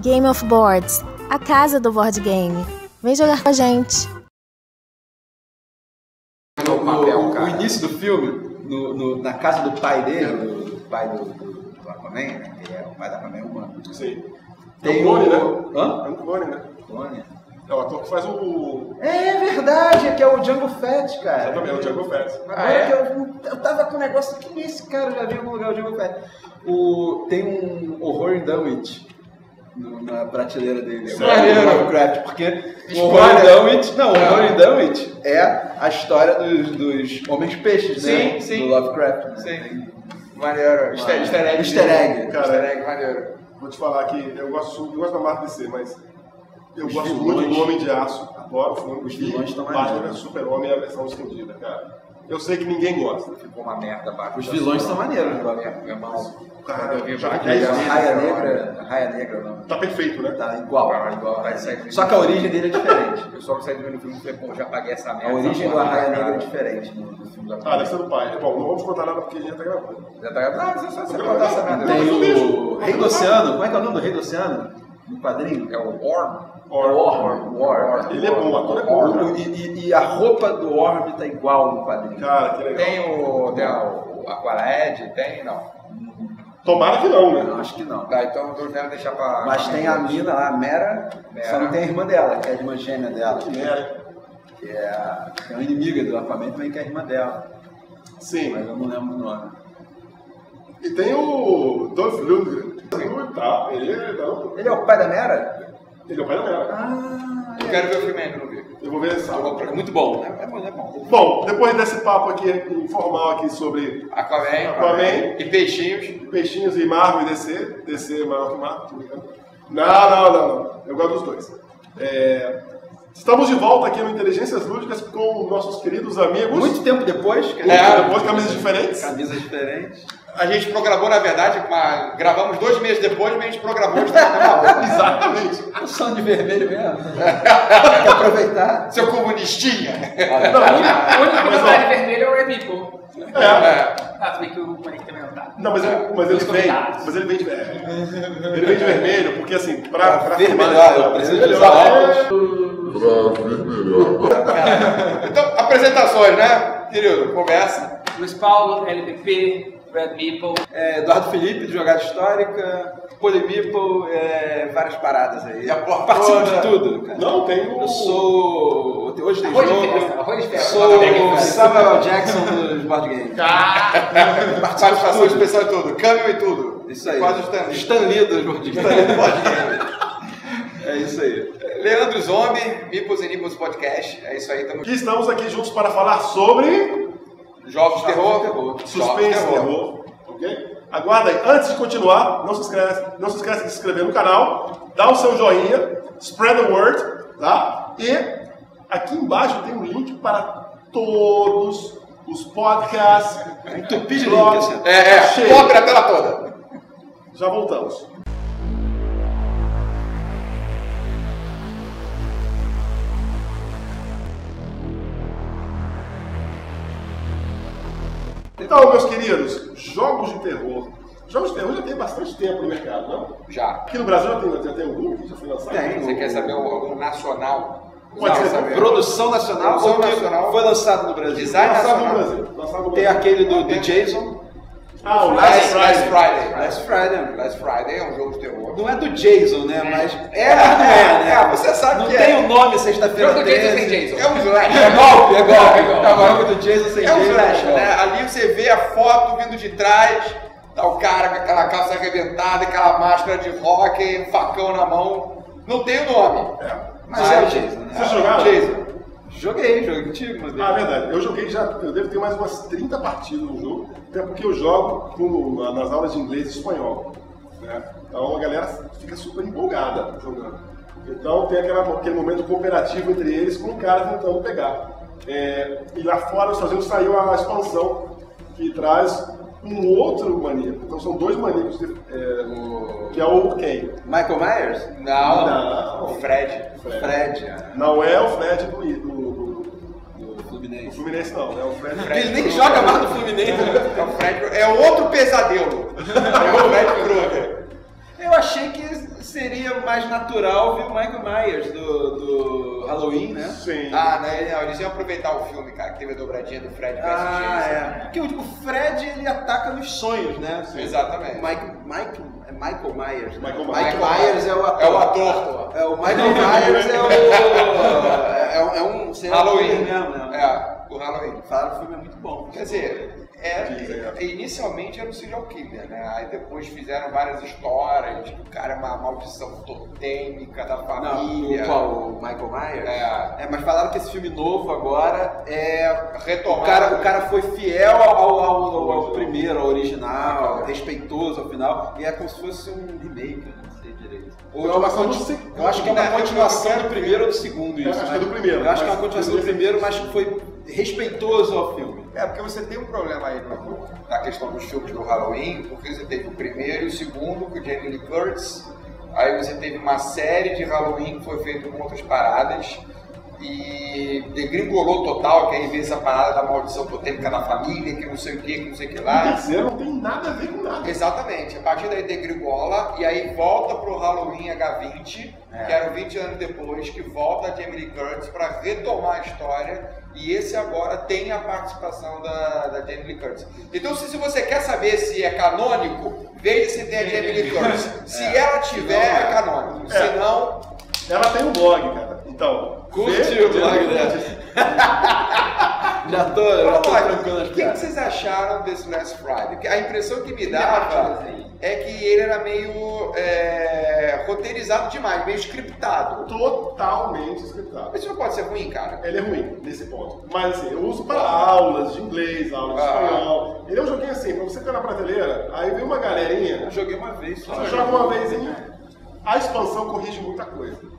Game of Boards, a casa do board game. Vem jogar com a gente. O início do filme, na casa do pai dele, do pai do Aquaman, né? Que é o pai do Aquaman humano. Sim. Tem o clone, né? Hã? É um clone, né? Clone? É o ator que faz o... É verdade, que é o Django Fett, cara. Exatamente, o Django Fett. Agora que eu tava com um negócio, que esse cara já viu em algum lugar, o Django Fett. Tem um Horror in Dunwich na prateleira dele. Sério? Lovecraft, porque o Horror in Dunwich é a história dos homens-peixes, né? Sim. Do Lovecraft. Sim. Maneiro. Easter egg. Easter egg. Cara, Easter egg, maneiro. Vou te falar que eu gosto da marca DC, mas eu Os gosto vilões. muito do Homem de Aço. Adoro o filme. Os vilões estão Batman maneiros. vs Super-Homem é a versão estendida, cara. Eu sei que ninguém gosta. Ficou uma merda, Batman. Os vilões são maneiros, né? Meu irmão. Cara, Eu vi já Batman. vi 10 A vezes. Raia Negra não. Tá perfeito, né? Tá igual. Vai sair. Só que a origem dele é diferente. Eu só saí do meu filme e falei, pô, já paguei essa merda. A origem do essa Arraia porra, Negra é cara. diferente no filme da Ah, deve ser do pai. Bom, não vamos contar nada porque a gente já tá gravando. Já tá gravado? Não, você contar essa merda. Tem o Rei do Oceano. Como é que é o nome do Rei do Oceano? No quadrinho? É o Orm. Orm. Ele é bom, o ator é bom, né? E a roupa do Orm tá igual no quadrinho. Cara, que legal. Tem o Aqualad? Tem? Não. Tomara que não, Eu né? acho que não. Tá, então eu tô vendo deixar pra... Mas tem a mina lá, a Mera, só não tem a irmã dela, que é a irmã gêmea dela. Que merda. Que é uma inimiga do Aquaman também, que é a irmã dela. Sim. Mas eu não lembro o nome. E tem o Dolph Lundgren. Tá, ele Ele é o pai da Mera? é o pai da Mera. Ah, Eu quero ver o filme ainda, não vi. Eu vou ver esse sábado. É muito bom, né? É bom. Bom, depois desse papo aqui, informal aqui sobre Aquaman. E peixinhos. peixinhos e Marvel e DC. DC é maior que Marvel, tô brincando. Não. Eu gosto dos dois. Estamos de volta aqui no Inteligências Lúdicas com nossos queridos amigos. muito tempo depois. Depois camisas diferentes. Camisas diferentes. A gente programou, na verdade, gravamos 2 meses depois, mas a gente programou de estar na hora. Exatamente. O som de vermelho mesmo. Tem que aproveitar. Seu comunistinha. O único que não tá de vermelho é o Red Meeple. Ah, se bem que o Monique também não tá. Não, mas ele vem. Mas ele vem de vermelho. Ele vem de vermelho, porque assim, pra vermelhar, eu preciso de usar Então, apresentações, né? Querido, começa. Luiz Paulo, LPP, Red Meeple. Eduardo Felipe, de Jogada Histórica, Polymeeple, várias paradas aí. porra Participo toda. de tudo, cara. Não, tem o... Eu sou... Hoje tem Arroz de jogo. festa, arroz de festa. Sou o Samuel Jackson dos board games. Participação especial e tudo. Câmbio e tudo. Isso aí. Quase o Stan Lee dos board games. É isso aí. Leandro Zombie, Mipos e Nipos Podcast. É isso aí, tamo E estamos aqui juntos para falar sobre... Jogos de terror. Suspense, terror. Ok? Aguarda aí. Antes de continuar, não se esquece de se inscrever no canal, dá o seu joinha, spread the word, tá? E aqui embaixo tem um link para todos os podcasts. Entupido de blogs. link, assim. Cheio. Cobre a tela toda. Já voltamos. Então, meus queridos, jogos de terror. Jogos de terror já tem bastante tempo no mercado, não? Já. Aqui no Brasil já tem algum que já foi lançado? Tem. Você quer saber algum nacional? Pode ser. saber. Produção nacional Produção ou que nacional. foi lançado no Brasil? Design Lançado no nacional. Brasil. Lançado no Tem Brasil. aquele do Jason. Ah, o Last Friday. Last Friday. Last Friday é um jogo de terror. Não é do Jason, né? Mas mas não é, né? Você sabe não que tem é. o nome Sexta-feira Jogo do Jason 13. sem Jason. É um slash. É golpe. É O nome do Jason sem É um Jason. slash, né? Ali você vê a foto vindo de trás, tá o cara com aquela calça arrebentada, aquela máscara de rock, um facão na mão. Não tem o nome. Mas é o Jason, né? Vocês jogaram? Jason. Joguei antigo, mas... Ah, verdade. Eu joguei já, eu devo ter mais umas 30 partidas no jogo, até porque eu jogo nas aulas de inglês e espanhol, né? Então a galera fica super empolgada jogando. Então tem aquele momento cooperativo entre eles com o cara tentando pegar. E lá fora, nos Estados Unidos, saiu a expansão que traz um outro maníaco. Então são dois maníacos, que é o Ken. Michael Myers? Não. O Fred. Fred. Não é o Fred do Fluminense. Fluminense, não. É o Fred. Ele nem joga mais no Fluminense. É o Fred. É outro pesadelo. É o Fred Krueger. Eu achei que seria mais natural ver o Michael Myers do Halloween, né? Sim. Né? Eles iam aproveitar o filme, cara, que teve a dobradinha do Fred vs. Jason. Porque o Fred, ele ataca nos sonhos, né? Sim. Exatamente. Michael Myers. Michael Mike Myers é o ator. É o ator. É, o Michael Myers é um Halloween mesmo, né? O Halloween. Falaram que o filme é muito bom. Quer dizer, inicialmente era um serial killer, né? Aí depois fizeram várias histórias, o cara é uma maldição totêmica da família. O Michael Myers? Mas falaram que esse filme novo agora é retomado. O cara foi fiel ao primeiro, ao original, respeitoso ao final, e é como se fosse um remake, não sei direito. Eu acho que é uma continuação do primeiro ou do segundo isso. Acho que é do primeiro. Eu acho que é uma continuação do primeiro, mas que foi respeitoso ao filme. Porque você tem um problema aí na questão dos filmes do Halloween, porque você teve o primeiro e o segundo com o Jamie Lee Curtis, aí você teve uma série de Halloween que foi feita com outras paradas, e degringolou total, que aí veio essa parada da maldição totêmica da família, que não sei o que lá. O terceiro não tem nada a ver com nada. Exatamente, a partir daí degringola, e aí volta pro Halloween H20, que era 20 anos depois, que volta a Jamie Lee Curtis para retomar a história, e esse agora tem a participação da Jamie Lee Curtis. Então, se você quer saber se é canônico, veja se tem a Jamie Lee Curtis. Se ela tiver, é canônico. Se não... Ela tem um blog, cara. Então, curte o blog dela. Já tô trancando as O que vocês acharam desse Last Friday? Porque a impressão que me dava é que ele era meio roteirizado demais, meio scriptado. Totalmente scriptado. Isso não pode ser ruim, cara. Ele é ruim nesse ponto. Mas assim, eu uso para aulas de inglês, aulas de espanhol. Ele é um joguinho assim, pra você ter na prateleira, aí vem uma galerinha. Eu joguei uma vez só. Você joga uma vezinha, a expansão corrige muita coisa.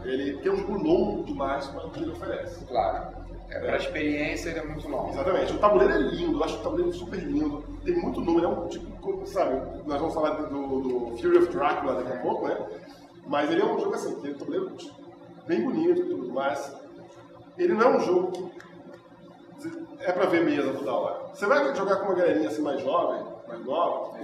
Ele tem um jogo longo demais para o que ele oferece. Claro. Para a experiência ele é muito longo. Exatamente. O tabuleiro é lindo, eu acho o tabuleiro super lindo. Tem muito número, é um tipo, sabe, nós vamos falar do Fury of Dracula daqui a pouco, né? Mas ele é um jogo assim, tem um tabuleiro bem bonito e tudo, mas ele não é um jogo que é para ver mesa toda hora. Você vai jogar com uma galerinha assim mais jovem, mais nova,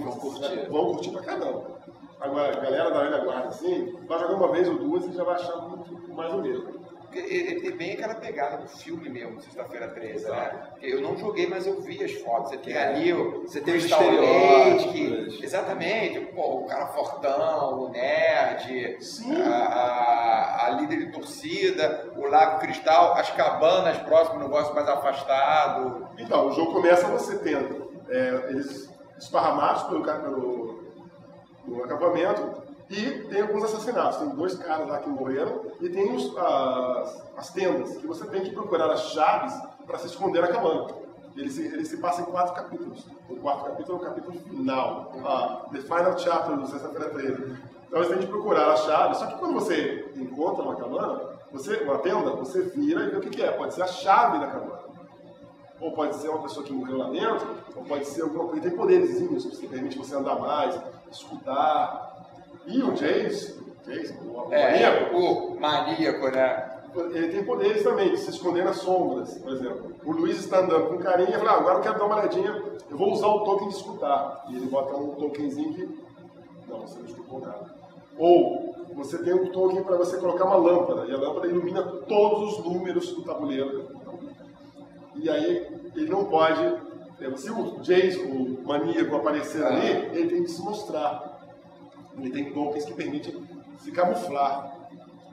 vão curtir pra caramba. Agora, a galera da velha guarda, assim, vai jogar uma vez ou duas e já vai achar muito mais o mesmo. Ele tem bem aquela pegada do filme mesmo, Sexta-feira 13, né? Porque eu não joguei, mas eu vi as fotos. Você tem ali você tem os estereótipos. Exatamente. Pô, o cara fortão, o nerd, a líder de torcida, o Lago Cristal, as cabanas próximas, um negócio mais afastado. Então, o jogo começa você tendo eles esparramados pelo acampamento. E tem alguns assassinatos, tem 2 caras lá que morreram e tem as tendas, que você tem que procurar as chaves para se esconder na cabana. Ele se passa em 4 capítulos. O 4º capítulo é o capítulo final, The Final Chapter do Sexta-feira 13. Então você tem que procurar as chaves, só que quando você encontra uma cabana, uma tenda, você vira e vê o que é. Pode ser a chave da cabana. Ou pode ser uma pessoa que morreu lá dentro, ou pode ser alguma coisa. Tem poderzinhos que permite você andar mais, escutar. E o Jason, o maníaco, né? Ele tem poderes também, de se esconder nas sombras, por exemplo. O Luiz está andando com um carinha e fala, agora eu quero dar uma olhadinha, eu vou usar o token de escutar. E ele bota um tokenzinho que... Não, você não escutou nada. Ou você tem um token para você colocar uma lâmpada, e a lâmpada ilumina todos os números do tabuleiro. E aí ele não pode... Se o Jason, o maníaco, aparecer ali, ele tem que se mostrar. Ele tem tokens que permitem se camuflar,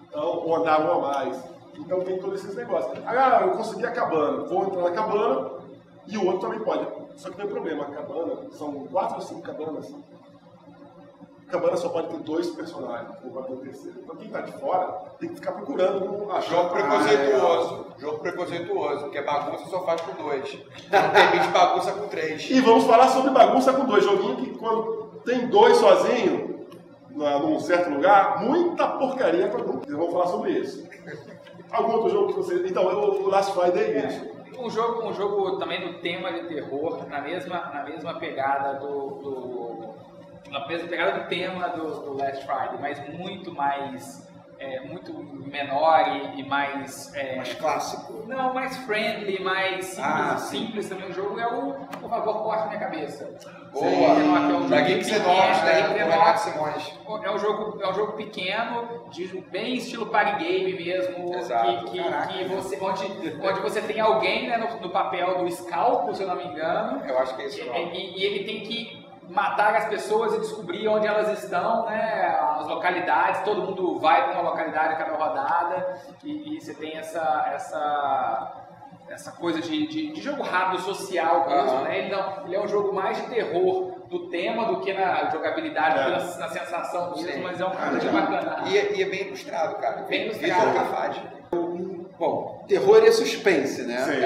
então, ou andar um a mais. Então tem todos esses negócios. Eu consegui a cabana, vou entrar na cabana e o outro também pode. Só que tem um problema, a cabana, são 4 ou 5 cabanas. A cabana só pode ter 2 personagens, não pode ter um terceiro. Então quem está de fora tem que ficar procurando jogo preconceituoso. Jogo preconceituoso, porque bagunça só faz com 2. Não permite bagunça com 3. E vamos falar sobre bagunça com 2. Joguinho que quando tem 2 sozinho, num certo lugar, muita porcaria para grupo. Vamos falar sobre isso. Algum outro jogo que você... Então, o Last Friday é isso. Um jogo também do tema de terror, na mesma pegada na mesma pegada do tema do Last Friday, mas muito mais muito menor e mais... mais clássico. Não, mais friendly, mais simples também o jogo é o Por Favor, Corte Minha Cabeça. Boa! Que é um da jogo Geeks pequeno, Renato Simões. É um jogo pequeno, bem estilo party game mesmo, Exato. onde você tem alguém, né, no papel do Scalpo, se eu não me engano. Eu acho que é isso. E ele tem que matar as pessoas e descobrir onde elas estão, né, as localidades, todo mundo vai para uma localidade a cada rodada e você tem essa coisa de jogo rápido, social mesmo, né? Ele é um jogo mais de terror do tema do que na jogabilidade, na sensação mesmo, mas é um jogo de bacana. E é bem ilustrado, cara. Bem ilustrado. Bom, terror e suspense, né? Sim.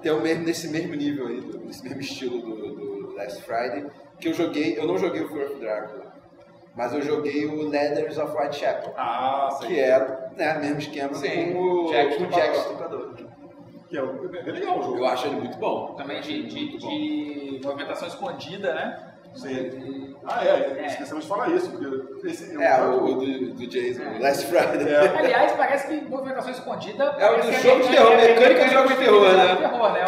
Tem nesse mesmo nível aí, nesse mesmo estilo do Last Friday, que eu não joguei o Fear of Drácula, mas eu joguei o Letters of Whitechapel, que é, né, mesmo esquema com o Jack Stripador. Que é legal o jogo. Eu acho ele muito bom. Também de movimentação escondida, né? Sim. Esquecemos de falar isso. Porque o do Jason, Last Friday. Aliás, parece que movimentação escondida... É o do jogo de terror, mecânica de jogo de terror, né?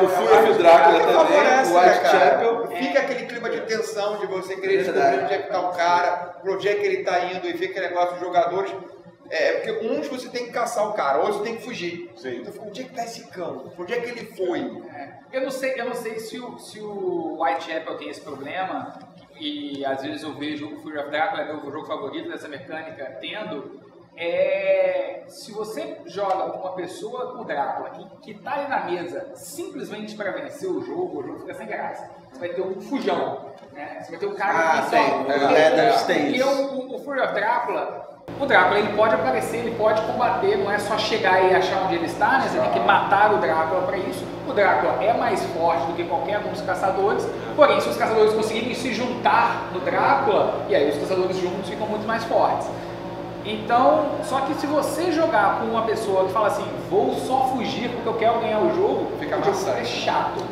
O Fear of Drácula também, o Whitechapel. Fica aquele clima de tensão de você querer descobrir onde é que tá o cara, pra onde é que ele tá indo e ver aquele negócio dos jogadores. Porque uns você tem que caçar o cara, outros você tem que fugir. Sim. Então, onde é que tá esse cão? Onde é que ele foi? Eu não sei se o Whitechapel tem esse problema, e às vezes eu vejo o Fear of Drácula, é meu jogo favorito dessa mecânica, se você joga com uma pessoa com o Drácula que tá ali na mesa simplesmente para vencer o jogo fica sem graça. Você vai ter um fujão, né? Você vai ter um cara que porque o Fear of Drácula, o Drácula ele pode aparecer, ele pode combater, não é só chegar e achar onde ele está, né? Você tem que matar o Drácula para isso. O Drácula é mais forte do que qualquer um dos caçadores, porém se os caçadores conseguirem se juntar no Drácula, e aí os caçadores juntos ficam muito mais fortes. Então, só que se você jogar com uma pessoa que fala assim, vou só fugir porque eu quero ganhar o jogo, Fica o jogo maçante. é chato.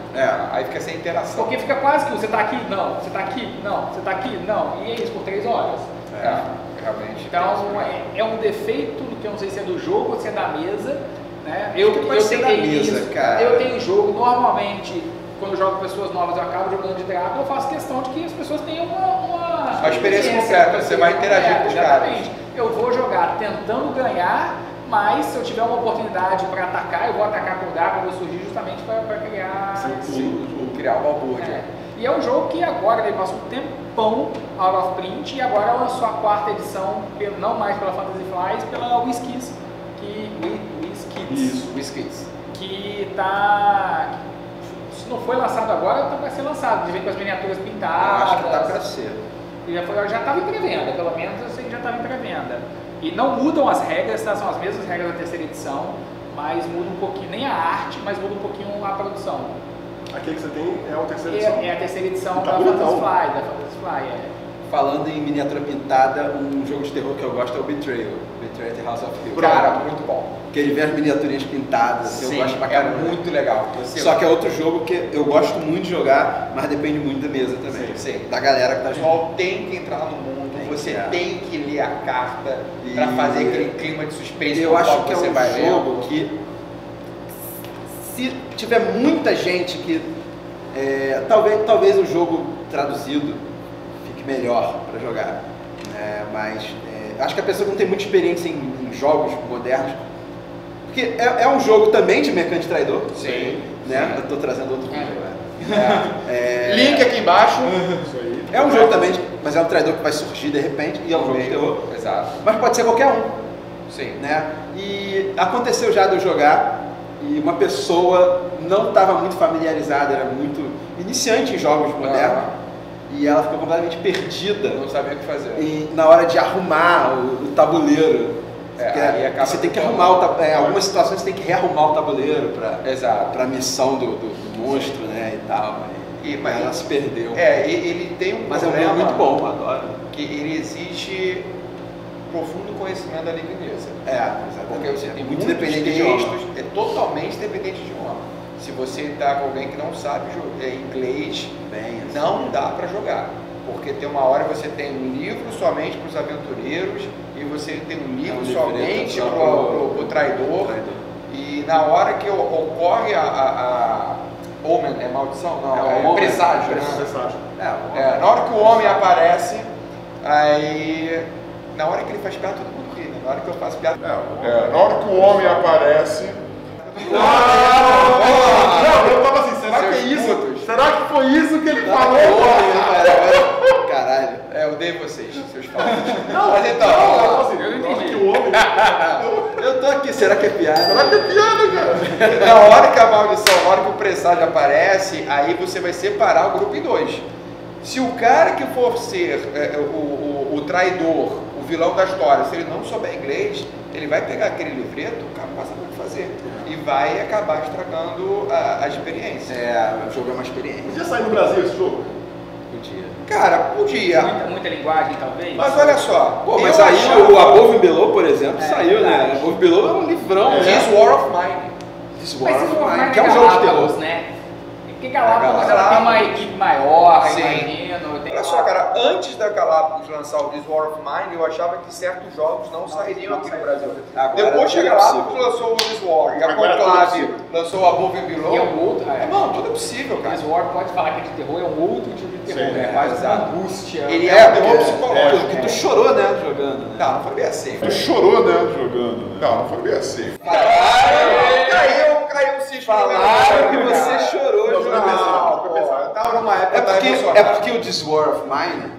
Aí fica sem interação. Porque fica quase que você tá aqui, não, você tá aqui, não, você tá aqui, não, e é isso por 3 horas. Realmente. Então é um defeito do que eu não sei se é do jogo ou se é da mesa, né? Eu pode ser da mesa, isso, cara. eu tenho jogo, normalmente, quando eu jogo com pessoas novas, eu acabo jogando de Drácula, eu faço questão de que as pessoas tenham uma experiência completa, você vai interagir com os caras. Eu vou jogar tentando ganhar, mas se eu tiver uma oportunidade para atacar, eu vou atacar com o Drácula, eu vou surgir justamente para criar... criar uma balbúrdia. E é um jogo que agora ele passou um tempão out of print e agora lançou a 4ª edição, não mais pela Fantasy Flies, pela WizKids, que tá... Se não foi lançado agora, tá para ser lançado, de vez com as miniaturas pintadas. Acho que tá para ser. Já estava em pré-venda, pelo menos eu sei que já estava em pré-venda. E não mudam as regras, tá? São as mesmas regras da 3ª edição, mas muda um pouquinho, nem a arte, mas muda um pouquinho a produção. Aquele que você tem é a 3ª edição. É a 3ª edição Tá da bonitão. Fantasy Fly, Falando em miniatura pintada, um jogo de terror que eu gosto é o Betrayal the House of Hill. Cara, muito bom. Que ele vem as miniaturinhas pintadas, Sim, eu gosto pra caramba. muito legal. Só que é outro jogo que eu gosto muito de jogar, mas depende muito da mesa também. Sim. Da galera que tá O jogando. pessoal tem que entrar no mundo, você tem que ler a carta pra fazer aquele clima de suspense. Eu acho que é você um vai jogo que, se tiver muita gente que... talvez o jogo traduzido fique melhor para jogar, mas acho que a pessoa que não tem muita experiência em jogos modernos, porque é um jogo também de mecânica de traidor. Sim. Né? Sim. Eu tô trazendo outro vídeo Link aqui embaixo. Isso aí. É um jogo também, mas é um traidor que vai surgir de repente e é um jogo de terror. Exato. Mas pode ser qualquer um. Sim. Né? E aconteceu já de eu jogar e uma pessoa não estava muito familiarizada, era muito iniciante em jogos modernos, e ela ficou completamente perdida. Não sabia o que fazer. Na hora de arrumar o tabuleiro. Aí acaba você tem que arrumar algumas situações você tem que rearrumar o tabuleiro para a missão do monstro, né, e tal. Mas ela se perdeu. Ele tem um mas problema. É um muito bom, adoro. Que ele exige profundo conhecimento da língua inglesa. Porque você tem muito muitos dependente de textos, idioma. é totalmente dependente de idioma. Se você está com alguém que não sabe inglês, não dá para jogar. Porque tem uma hora que você tem um livro somente para os aventureiros e você tem um livro somente para o traidor. E na hora que ocorre a Omen, é maldição? Não, é presságio. Na hora que o homem aparece, aí na hora que ele faz piada, todo mundo ri, né? Na hora que eu faço piada. Na hora que o homem aparece. Não, eu tava assim, será que é isso? Será que foi isso que ele falou? Caralho. Eu odeio vocês, seus fatos. Não, mas então, eu não entendi que o homem. Eu tô aqui, será que é piada? Será que é piada, cara? na hora que a maldição, na hora que o presságio aparece, aí você vai separar o grupo em dois. Se o cara que for ser o traidor, o vilão da história, se ele não souber inglês, ele vai pegar aquele livreto, o cara não sabe o que fazer. E vai acabar estragando a experiência. O jogo é uma experiência. Podia sair no Brasil esse jogo? Podia. Cara, podia. Muita linguagem, talvez. Mas olha só. Pô, mas aí o Above and Below, por exemplo, saiu, né? Above and Below é um livrão. This War of Mine. This Mas War isso of não Mine, é que é um jogo de terror. né? Porque Galápagos ela tem uma equipe maior, Sim. imagino. Olha só, cara, antes da Galápagos lançar o This War of Mine, eu achava que certos jogos não sairiam aqui no Brasil. Depois que a Galápagos lançou o This War e a Conclave lançou o Above and Below, E é um outro. não, tudo é possível, cara. This War pode falar que é de terror, é um outro tipo de terror. Sim, É mais uma exato. angústia. Ele é um terror psicológico. Que tu chorou, né, jogando. Né? Não, não foi bem assim. Tu chorou, né, jogando? Não foi bem assim. Caiu o cisne. Falaram que você chorou jogando. Tava numa época É porque o This War of Mine,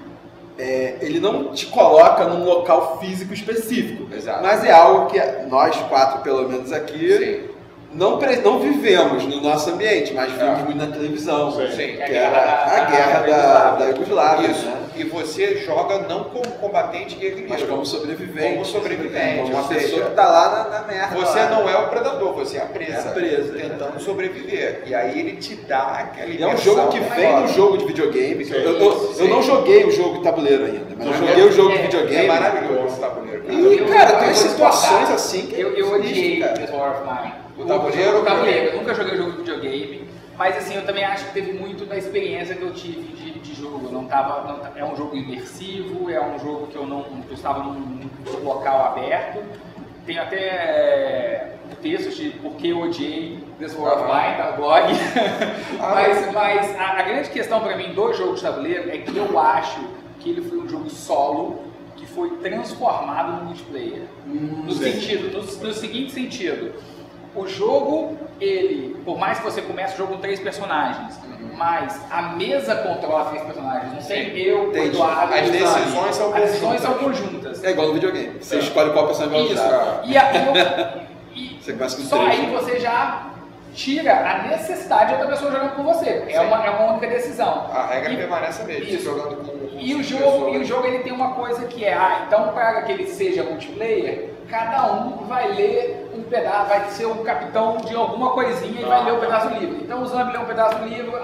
ele não te coloca num local físico específico. Exato. Mas é algo que nós quatro, pelo menos aqui, Sim. não vivemos no nosso ambiente, mas vimos muito na televisão. Sim. Que era a guerra da Iugoslávia. Isso. Né? E você joga não como combatente guerreiro, Mas como sobrevivente. Como sobrevivente, Como uma ou seja, pessoa que tá lá na merda. Você lá, não né? é o predador, você é a presa. É a presa, tentando sobreviver. E aí ele te dá aquela E é um jogo que vem no jogo de videogame. Eu não joguei o jogo de tabuleiro ainda, mas eu joguei o jogo de videogame. É maravilhoso o tabuleiro. E, cara, tem situações assim que Eu odiei cara. This War of Mine. O tabuleiro? O tabuleiro. Eu nunca joguei o jogo de videogame. Mas assim, eu também acho que teve muito da experiência que eu tive de jogo. É um jogo imersivo, é um jogo que eu estava num local aberto. Tem até textos de por que eu odiei This War of Mine, tá no blog. mas a grande questão para mim do jogo de tabuleiro é que eu acho que ele foi um jogo solo que foi transformado no multiplayer. No seguinte sentido. O jogo, por mais que você comece o jogo com 3 personagens, mas a mesa controla 3 personagens, não tem eu, o Eduardo, as decisões são As decisões são conjuntas. É igual no videogame. Você escolhe qual personagem vai usar. Você começa com só 3, aí você já tira a necessidade de outra pessoa jogando com você. É uma única decisão. A regra permanece a mesma, jogando com e o jogo ele tem uma coisa que então para que ele seja multiplayer, cada um vai ler um pedaço, vai ser um capitão de alguma coisinha e vai ler um pedaço do livro. Então o Zambi lê um pedaço do livro,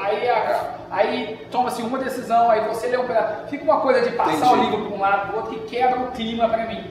aí toma-se uma decisão, aí você lê um pedaço. Fica uma coisa de passar o livro para um lado para o outro que quebra o clima para mim.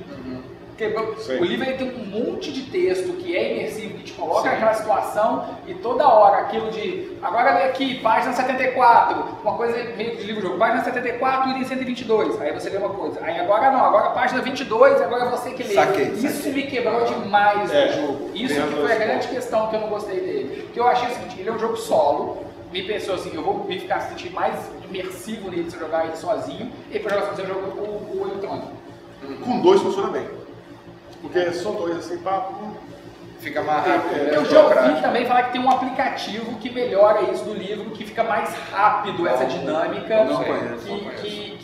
O livro ele tem um monte de texto que é imersivo, que te coloca naquela situação e toda hora aquilo de agora lê aqui, página 74, uma coisa meio de livro-jogo, página 74 e 122, aí você lê uma coisa, aí agora não, agora página 22, agora é você que lê. Isso me quebrou demais no jogo, isso que foi a grande questão que eu não gostei dele, que eu achei o seguinte, ele é um jogo solo, me pensou assim, eu vou me ficar sentir mais imersivo nele se eu jogar ele sozinho, e para jogar sozinho eu jogo o eletrônico. Com 2 funciona bem. Porque só 2 assim, papo. Fica mais rápido. Eu já ouvi também falar que tem um aplicativo que melhora isso do livro, que fica mais rápido essa dinâmica. Não conheço.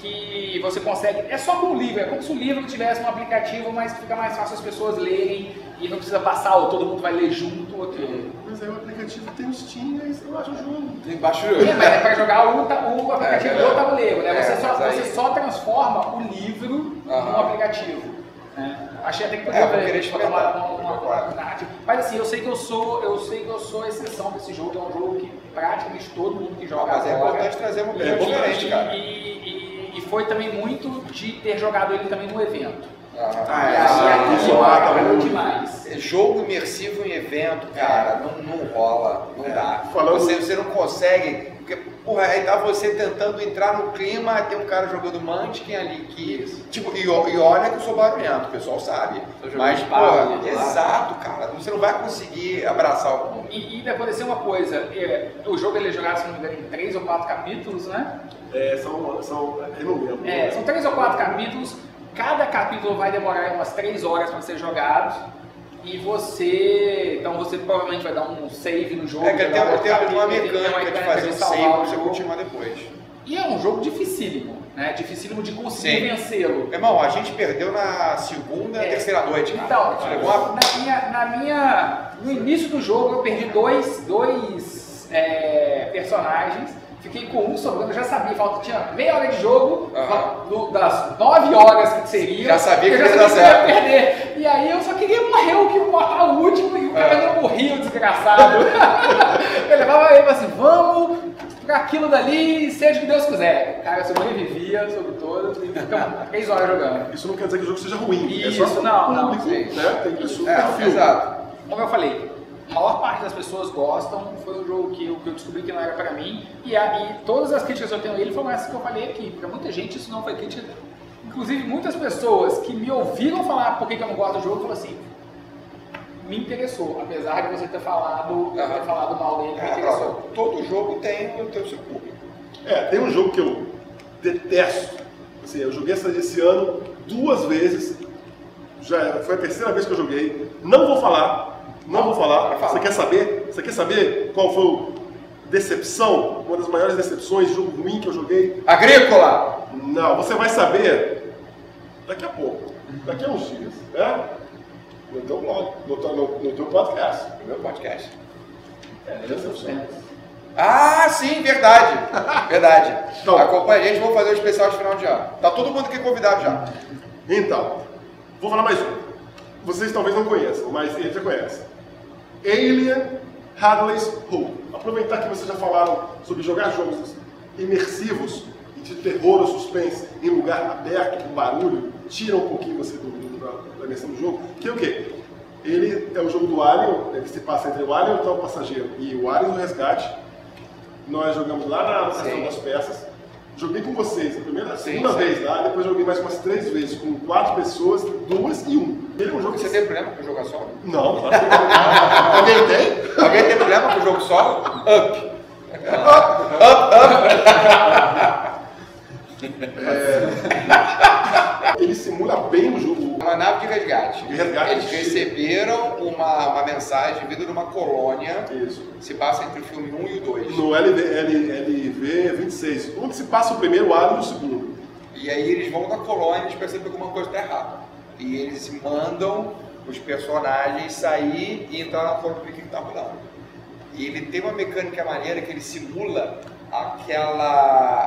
Que você consegue. É só com o livro, é como se o livro tivesse um aplicativo, mas que fica mais fácil as pessoas lerem e não precisa passar, ou todo mundo vai ler junto. Mas aí o aplicativo tem o Steam, aí você baixa o jogo. Tem baixo o jogo. Mas é para jogar o aplicativo do tabuleiro, né? Você só transforma o livro num aplicativo. Achei até que podia uma narrativa. Mas assim, eu sei que eu sou exceção desse jogo, é um jogo que praticamente todo mundo que joga mas é importante trazer uma opinião diferente, cara. E foi também muito de ter jogado ele também no evento. Isso mata muito demais. jogo imersivo em evento, cara, não rola, não dá. Falando... Você não consegue, porque, porra, aí tá você tentando entrar no clima, tem um cara jogando Munchkin ali que... Tipo, e olha que eu sou barulhento, o pessoal sabe. Mas, porra, exato, cara, você não vai conseguir abraçar o mundo. E vai acontecer uma coisa, o jogo ele é jogado, se não me engano, em 3 ou 4 capítulos, né? Eu não lembro. São 3 ou 4 capítulos, cada capítulo vai demorar umas 3 horas para ser jogado. E então você provavelmente vai dar um save no jogo. Que tem uma mecânica de fazer um save para você continuar depois. E é um jogo dificílimo, né? Dificílimo de conseguir vencê-lo. Irmão, a gente perdeu na segunda, terceira noite, cara. Então, no início do jogo eu perdi dois personagens. Fiquei com um sobrando, eu já sabia, tinha meia hora de jogo, das 9 horas que seria. Já sabia que eu ia dar certo. Perder. E aí eu só queria morrer, eu queria matar o último e o cara não morria, o desgraçado. Eu levava ele e falava assim, vamos pra aquilo dali, seja o que Deus quiser. Cara, eu sobrevivia sobre todas e ficamos 3 horas jogando. Isso não quer dizer que o jogo seja ruim. Isso, é só não. Né? Tem pessoa perfil. Exato. Como eu falei, a maior parte das pessoas gostam, foi um jogo que eu descobri que não era pra mim, e todas as críticas que eu tenho a ele foram essas que eu falei aqui. Pra muita gente isso não foi crítica. Inclusive muitas pessoas que me ouviram falar por que eu não gosto do jogo, falaram assim, me interessou, apesar de você ter falado mal dele, me interessou. Todo jogo tem o seu público. Tem um jogo que eu detesto. Assim, eu joguei esse ano 2 vezes, já foi a 3ª vez que eu joguei, não vou falar. Você quer saber qual foi a decepção? Uma das maiores decepções, jogo ruim que eu joguei? Agrícola! Não, você vai saber daqui a pouco, daqui a uns dias, né? No teu blog, no teu podcast. No meu podcast. Decepção. Ah, sim, verdade. Verdade. Então, acompanha a gente, vamos fazer o especial de final de ano. Tá todo mundo aqui convidado já. Então, vou falar mais um. Vocês talvez não conheçam, mas ele já conhece. Alien Hadley's Hope. Aproveitar que vocês já falaram sobre jogar jogos imersivos e de terror ou suspense em lugar aberto, com barulho, tira um pouquinho você da imersão do jogo. Que é o quê? Ele é o jogo do Alien, que se passa entre o Alien, o passageiro, e o Alien do Resgate. Nós jogamos lá na Estação das Peças. Joguei com vocês a segunda vez lá, depois joguei mais umas 3 vezes com 4 pessoas, 2 e 1. Ele é um jogo Você tem problema com jogar solo? Não, não Alguém tem? Alguém tem problema com o jogo solo? Up! Ele simula bem o jogo. Uma nave de resgate. Eles receberam uma mensagem vinda de uma colônia. Isso. Se passa entre o filme 1 e o 2. No LV 26. Onde se passa o primeiro Alien e o segundo. E aí eles vão na colônia e eles percebem que alguma coisa está errada. E eles mandam os personagens sair e entrar na colônia para ver o que está rolando. E ele tem uma mecânica maneira que ele simula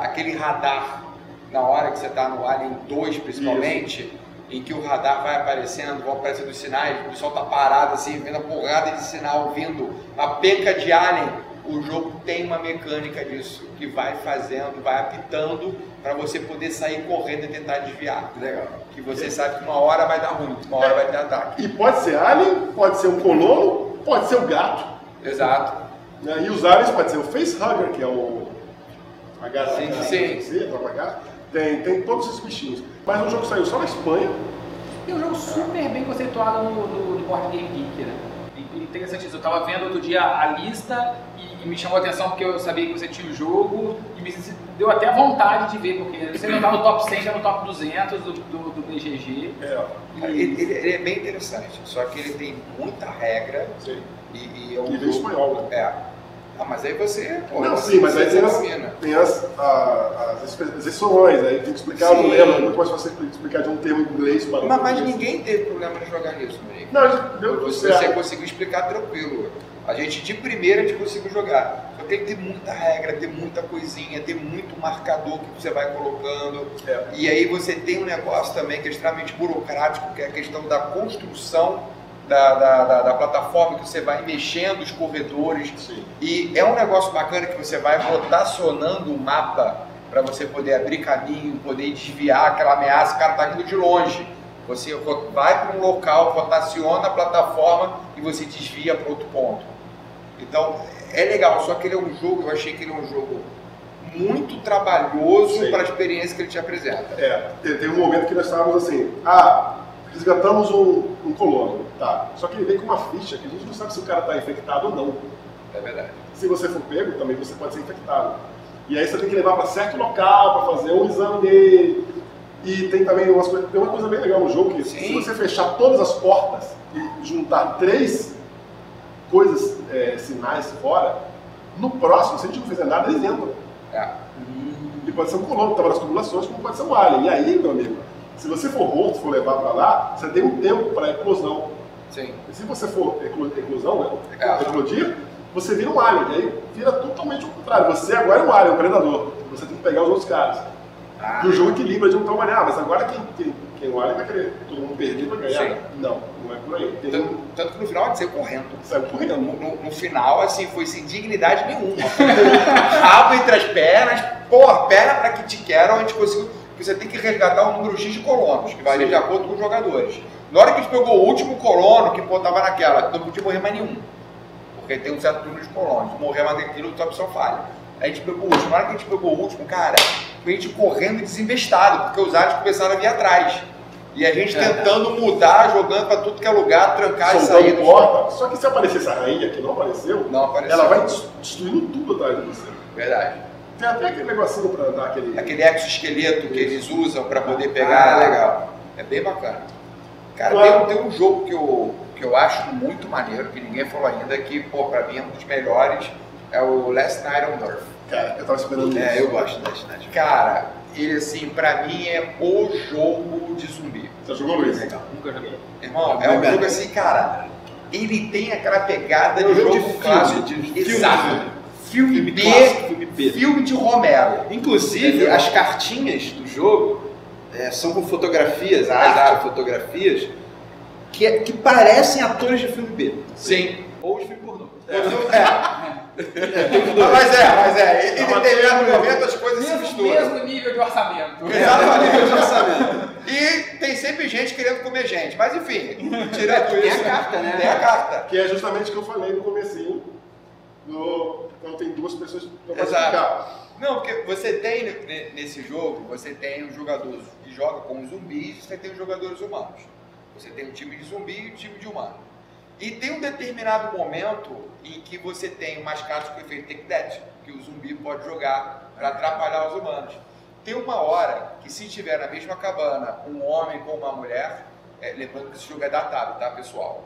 aquele radar na hora que você está no Alien 2 principalmente. Isso. Em que o radar vai aparecendo, vão aparecendo os sinais, o pessoal tá parado assim, vendo a porrada de sinal vindo, a penca de alien. O jogo tem uma mecânica disso, que vai fazendo, vai apitando, para você poder sair correndo e tentar desviar. Legal. Que você sabe que uma hora vai dar ruim, uma hora vai ter ataque. E pode ser alien, pode ser um colono, pode ser o gato. Exato. E os aliens pode ser o facehugger, que é o... Sim. Tem todos esses bichinhos. Mas o jogo saiu só na Espanha. Tem um jogo super bem conceituado no Board Game Geek, né? Interessante isso. Eu estava vendo outro dia a lista e me chamou a atenção porque eu sabia que você tinha o jogo e me deu até vontade de ver, porque você não está no top 100, está no top 200 do BGG. Ele é bem interessante, só que ele tem muita regra. Sim. E é um jogo espanhol, né? Mas aí você... Não, sim, mas aí tem as exceções, aí tem que explicar, eu não lembro, é muito mais fácil explicar de um termo em inglês para outro. Mas ninguém teve problema de jogar nisso, Marico. Não, deu tudo certo. Você conseguiu explicar tranquilo. A gente, de primeira, a gente conseguiu jogar. Só tem que ter muita regra, ter muita coisinha, ter muito marcador que você vai colocando. E aí você tem um negócio também que é extremamente burocrático, que é a questão da construção da plataforma, que você vai mexendo os corredores. Sim. E é um negócio bacana que você vai rotacionando o mapa para você poder abrir caminho, poder desviar aquela ameaça. O cara tá vindo de longe. Você vai para um local, rotaciona a plataforma e você desvia para outro ponto. Então, é legal, só que ele é um jogo, eu achei que ele é um jogo muito trabalhoso para a experiência que ele te apresenta. Teve um momento que nós estávamos assim, resgatamos um colono, tá? Só que ele vem com uma ficha que a gente não sabe se o cara está infectado ou não. É verdade. Se você for pego, também você pode ser infectado. E aí você tem que levar para certo local para fazer um exame dele. E tem também tem uma coisa bem legal no jogo, que se você fechar todas as portas e juntar 3 coisas, sinais fora, no próximo, se a gente não fizer nada, eles entram. E pode ser um colono que estava nas tubulações, como pode ser um alien. E aí, meu amigo, se você for morto, se for levar para lá, você tem um tempo para eclosão. Sim. E se você for eclosão, né? Eclodir, você vira um alien. E aí vira totalmente o contrário. Você agora é um alien, um predador. Você tem que pegar os outros caras. E o jogo equilibra de um tal maneira. Mas agora quem é um alien vai querer todo mundo perder para ganhar. Sim. Não é por aí. Tanto que no final saiu correndo. Saiu correndo. No final, assim, foi sem dignidade nenhuma. Rabo entre as pernas, perna pra que te quero, a gente conseguiu. Você tem que resgatar um número X de colonos, que varia de acordo com os jogadores. Na hora que a gente pegou o último colono, que tava naquela, não podia morrer mais nenhum. Porque tem um certo número de colonos. Morrer mais daquilo, outra opção falha. A gente pegou o último. Na hora que a gente pegou o último, cara, foi a gente correndo desinvestado, porque os aliens começaram a vir atrás. E a gente tentando mudar, jogando pra tudo que é lugar, trancar e sair do porta. Só que se aparecesse a rainha, que não apareceu, ela vai destruindo tudo atrás de você. Verdade. Tem até aquele negocinho pra dar aquele exoesqueleto que eles usam pra poder pegar, legal. É bem bacana. Cara, tem um jogo que eu acho muito maneiro, que ninguém falou ainda, que, pra mim é um dos melhores, é o Last Night on Earth. Cara, eu tava esperando isso. Eu gosto do Last Night. Cara, ele, assim, pra mim é o jogo de zumbi. Você jogou, Luiz? Legal, nunca joguei. Irmão, é um jogo assim, cara, ele tem aquela pegada de jogo clássico. Exato. Filme B, filme de Romero. Inclusive, as cartinhas do jogo são com fotografias, fotografias, que parecem atores de filme B. Sim. Ou de filme pornô. Mas em determinado momento as coisas se misturam. Mesmo nível de orçamento. Exato, nível de orçamento. E tem sempre gente querendo comer gente. Mas enfim, tirando isso. Tem a carta, né? Tem a carta. Que é justamente o que eu falei no comecinho. Quando tem 2 pessoas para explicar. Não, porque você tem nesse jogo, você tem um jogador que joga com zumbis e você tem os jogadores humanos. Você tem um time de zumbi e um time de humano. E tem um determinado momento em que você tem umas cartas com efeito Take That, que o zumbi pode jogar para atrapalhar os humanos. Tem uma hora que, se tiver na mesma cabana um homem com uma mulher, lembrando que esse jogo é datado, tá, pessoal?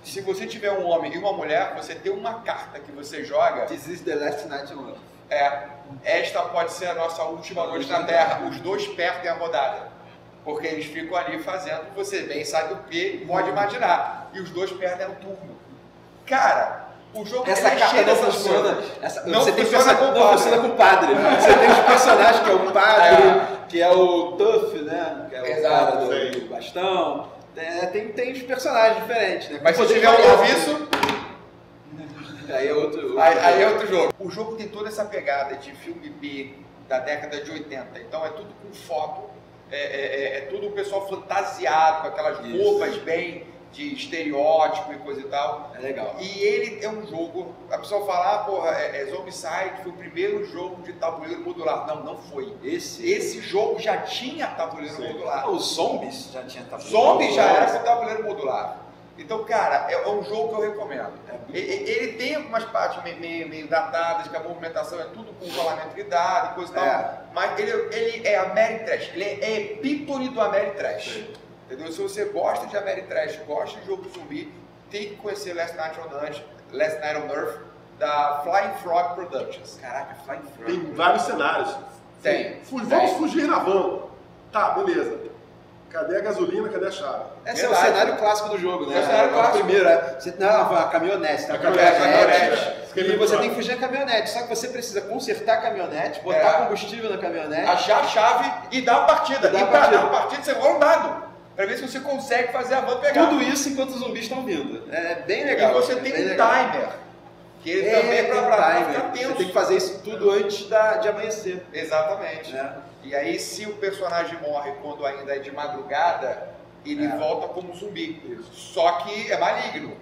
Se você tiver um homem e uma mulher, você tem uma carta que você joga. This is the last night on Earth. Esta pode ser a nossa última noite na Terra. Os 2 perdem a rodada. Porque eles ficam ali fazendo, você bem sabe o que, pode imaginar. E os 2 perdem o turno. Cara, o jogo essa carta não funciona. Não você funciona com o padre. Você tem os personagens que é o padre, que é o Tuff, né? Que é o cara do bastão. Tem os personagens diferentes, né? Mas se tiver um noviço, aí é outro jogo. O jogo tem toda essa pegada de filme B da década de 80. Então é tudo com foto. É tudo o pessoal fantasiado, com aquelas roupas bem de estereótipo e coisa e tal. É legal. E ele é um jogo, a pessoa fala, Zombicide foi o primeiro jogo de tabuleiro modular. Não foi. Esse jogo já tinha tabuleiro modular. Os Zombies já tinha tabuleiro. Zombies já era com tabuleiro modular. Então, cara, é um jogo que eu recomendo. Ele tem algumas partes meio datadas, que a movimentação é tudo com rolamento de dado e coisa e tal. Mas ele é Ameritrash, ele é epítome do Ameritrash. Entendeu? Se você gosta de Ameritrash, gosta de jogo de zumbi, tem que conhecer Last Night on Earth, da Flying Frog Productions. Caraca, Flying Frog. Tem vários cenários. Vamos fugir na van. Tá, beleza. Cadê a gasolina, cadê a chave? Esse é o cenário clássico do jogo, né? É o cenário clássico. Primeiro, você a caminhonete. A caminhonete. E você tem que fugir na caminhonete. Só que você precisa consertar a caminhonete, botar combustível na caminhonete. Achar a chave e dar a partida. E pra dar a partida, você rola um dado. Pra ver se você consegue fazer a van pegar. Tudo isso enquanto os zumbis estão vindo. É bem legal. E você tem um timer. Que ele também é pra ficar tenso. Você tem que fazer isso tudo antes de amanhecer. Exatamente. E aí, se o personagem morre quando ainda é de madrugada, ele volta como zumbi. Só que é maligno.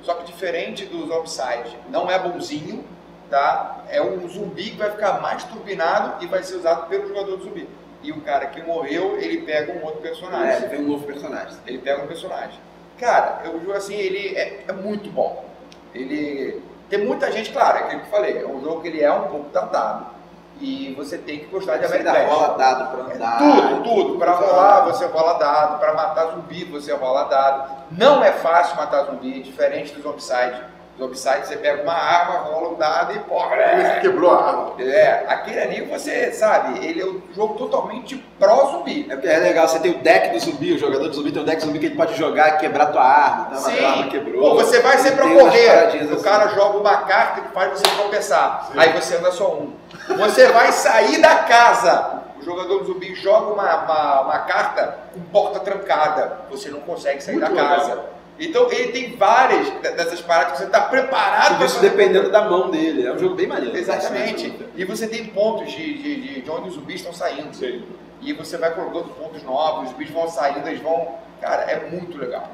Só que diferente do Zombicide, não é bonzinho, tá? É um zumbi que vai ficar mais turbinado e vai ser usado pelo jogador do zumbi. E o cara que morreu, ele pega um outro personagem. Ele pega um novo personagem. Ele pega um personagem. Cara, o jogo assim, ele é muito bom. Ele tem muita gente, claro, é aquilo que eu falei, é um jogo que ele é um pouco datado. E você tem que gostar de Ameritrash. Rola dado pra andar. Tudo. Pra rolar, você rola dado. Pra matar zumbi, você rola dado. Não é fácil matar zumbi, diferente do Zombicide. Zombicide, você pega uma arma, rola um dado e pô, Você quebrou a arma. Aquele ali você sabe, ele é um jogo totalmente pró-zumbi. É legal, você tem o deck do zumbi, o jogador do zumbi tem o deck do zumbi que ele pode jogar e quebrar tua arma. Então, Sim. A arma quebrou. Pô, você vai sempre pra Tem umas correr. paradinhas O assim. cara joga uma carta que faz você tropeçar. Aí você anda só um. Você vai sair da casa. O jogador do zumbi joga uma carta com porta trancada. Você não consegue sair da casa. Legal. Então ele tem várias dessas paradas que você está preparado Tudo isso dependendo da mão dele. É um jogo bem maneiro. Exatamente. E você tem pontos de onde os zumbis estão saindo. Sim. E você vai colocando pontos novos, os zumbis vão saindo, eles vão... Cara, é muito legal.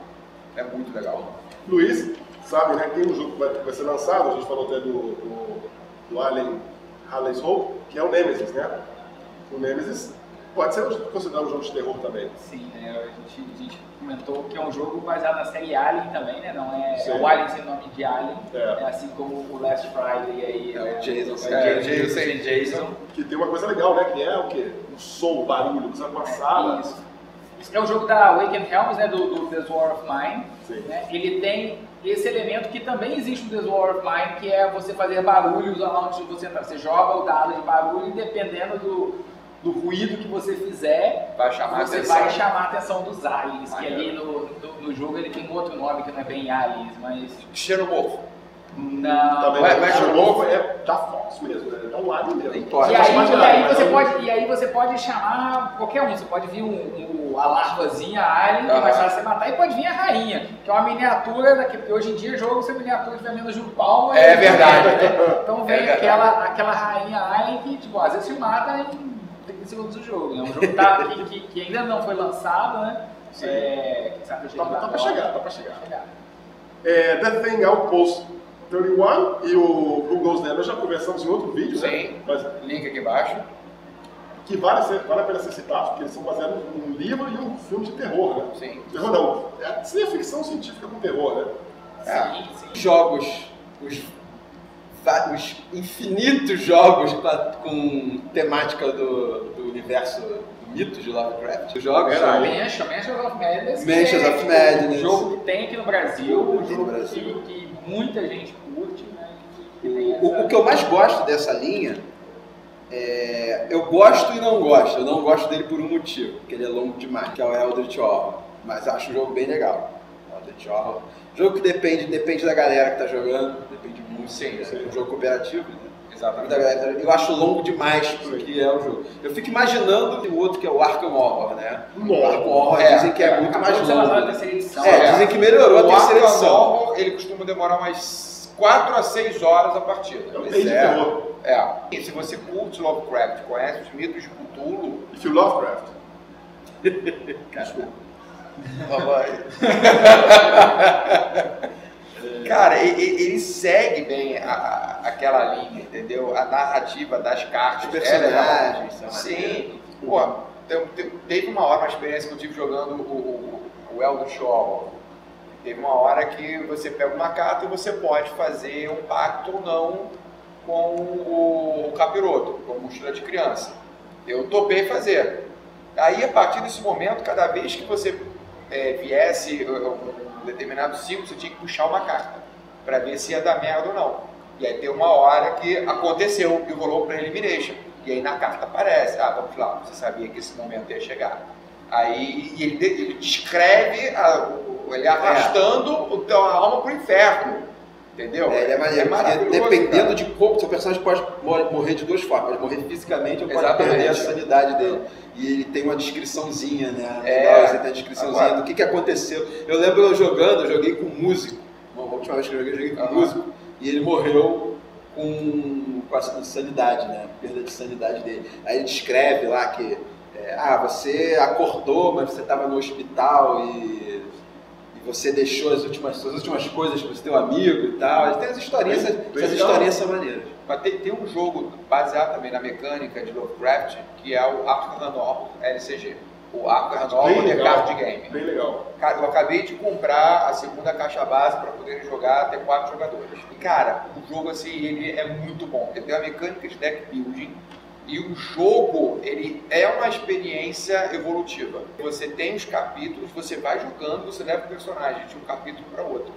É muito legal. Luiz, sabe, né? Tem um jogo que vai ser lançado, a gente falou até do Alien Hades Hope, que é o Nemesis, né? O Nemesis pode ser considerado um jogo de terror também. Sim, né? A gente comentou que é um jogo baseado na série Alien também, né? Não é, Sim. é o Alien sem nome de Alien, É. assim como o Last Friday aí. É o Jason sem Jason. Que tem uma coisa legal, né? Que é o quê? O som, o barulho, coisa passada. Isso. É o jogo da Awakened Realms, né? Do The War of Mine. Sim. Né? Ele tem esse elemento que também existe no The War of Mine, que é você fazer barulhos onde você entrar. Você joga o dado de barulho e dependendo do ruído que você fizer, Vai chamar você atenção. vai chamar a atenção dos aliens, que ali no jogo ele tem outro nome que não é bem aliens, mas... Xenomorfo. Não... Também Mas o o novo é da Fox mesmo, né? É um alien mesmo. Tem toque. E aí, Mas e aí você pode chamar qualquer um, você pode vir a larvazinha alien, que vai você matar, e pode vir a rainha, que é uma miniatura daqui, porque hoje em dia jogo se a miniatura tiver menos de um palmo... É verdade. Então vem É verdade. aquela rainha alien que, tipo, às vezes se mata em 30 segundos do jogo, né? Um jogo que ainda não foi lançado, né? Sim. Tá pra chegar. The Thing Outpost 31 e o Who Goes There, nós já conversamos em outro vídeo, Sim. né? Mas Link aqui embaixo. que vale a pena ser citado, porque eles são baseados num livro e um filme de terror, né? Sim. Terror não, seria ficção científica com terror, né? Sim. Jogos, os infinitos jogos com temática do universo do mito de Lovecraft. Os jogos são Mansions of Madness. Mansions of Um Madness. jogo que tem aqui no Brasil, um Tem no jogo Brasil. que muita gente curte, né? Que tem essa... O que eu mais gosto dessa linha eu gosto e não gosto. Eu não gosto dele por um motivo, porque ele é longo demais, que é o Eldritch Horror. Mas acho um jogo bem legal. Eldritch Horror. Jogo que depende da galera que tá jogando, depende muito. Sim. É um jogo cooperativo, né? Exatamente. Da galera. Eu acho longo demais pro que é o jogo. Eu fico imaginando o outro que é o Arkham Horror, né? O Arkham Horror dizem que é muito mais Acabou de ser lançado a longo. terceira edição. Dizem que melhorou a terceira Arkham edição. Horror, ele costuma demorar umas 4 a 6 horas a partida. É um Pois rei de é. terror. E se você curte Lovecraft, conhece os mitos de Cthulhu, E Phil Lovecraft. cara, ele segue bem aquela linha, entendeu? A narrativa das cartas. Os personagens são Sim. Pô, teve uma hora, uma experiência que eu tive jogando o Eldritch Horror. Teve uma hora que você pega uma carta e você pode fazer um pacto ou não com o capiroto, com a mochila de criança. Eu topei fazer. Aí, a partir desse momento, cada vez que você viesse um determinado ciclo, você tinha que puxar uma carta para ver se ia dar merda ou não. E aí tem uma hora que aconteceu e rolou para elimination. E aí na carta aparece, vamos lá, você sabia que esse momento ia chegar. Aí ele descreve ele arrastando a alma pro inferno. Entendeu? Ele é maneiro, maravilhoso, dependendo cara. de como, seu personagem pode morrer de duas formas, pode morrer fisicamente ou pode Exatamente. perder a sanidade dele. E ele tem uma descriçãozinha, né? Você tem a descriçãozinha Agora. do que aconteceu. Eu lembro eu joguei com um músico. A última vez que eu joguei com um músico. E ele morreu com a sanidade, né? Perda de sanidade dele. Aí ele descreve lá que você acordou, mas você estava no hospital e você deixou as últimas coisas para o seu amigo e tal. Ele tem as historinhas, essas historinhas são maneiras. Mas tem um jogo baseado também na mecânica de Lovecraft, que é o Arkham Horror LCG. O Arkham Horror The Card Game. Bem legal. Eu acabei de comprar a segunda caixa base para poder jogar até 4 jogadores. E cara, o jogo assim, ele é muito bom. Ele tem uma mecânica de deck building. E o jogo, ele é uma experiência evolutiva. Você tem os capítulos, você vai jogando, você leva o personagem de um capítulo para outro.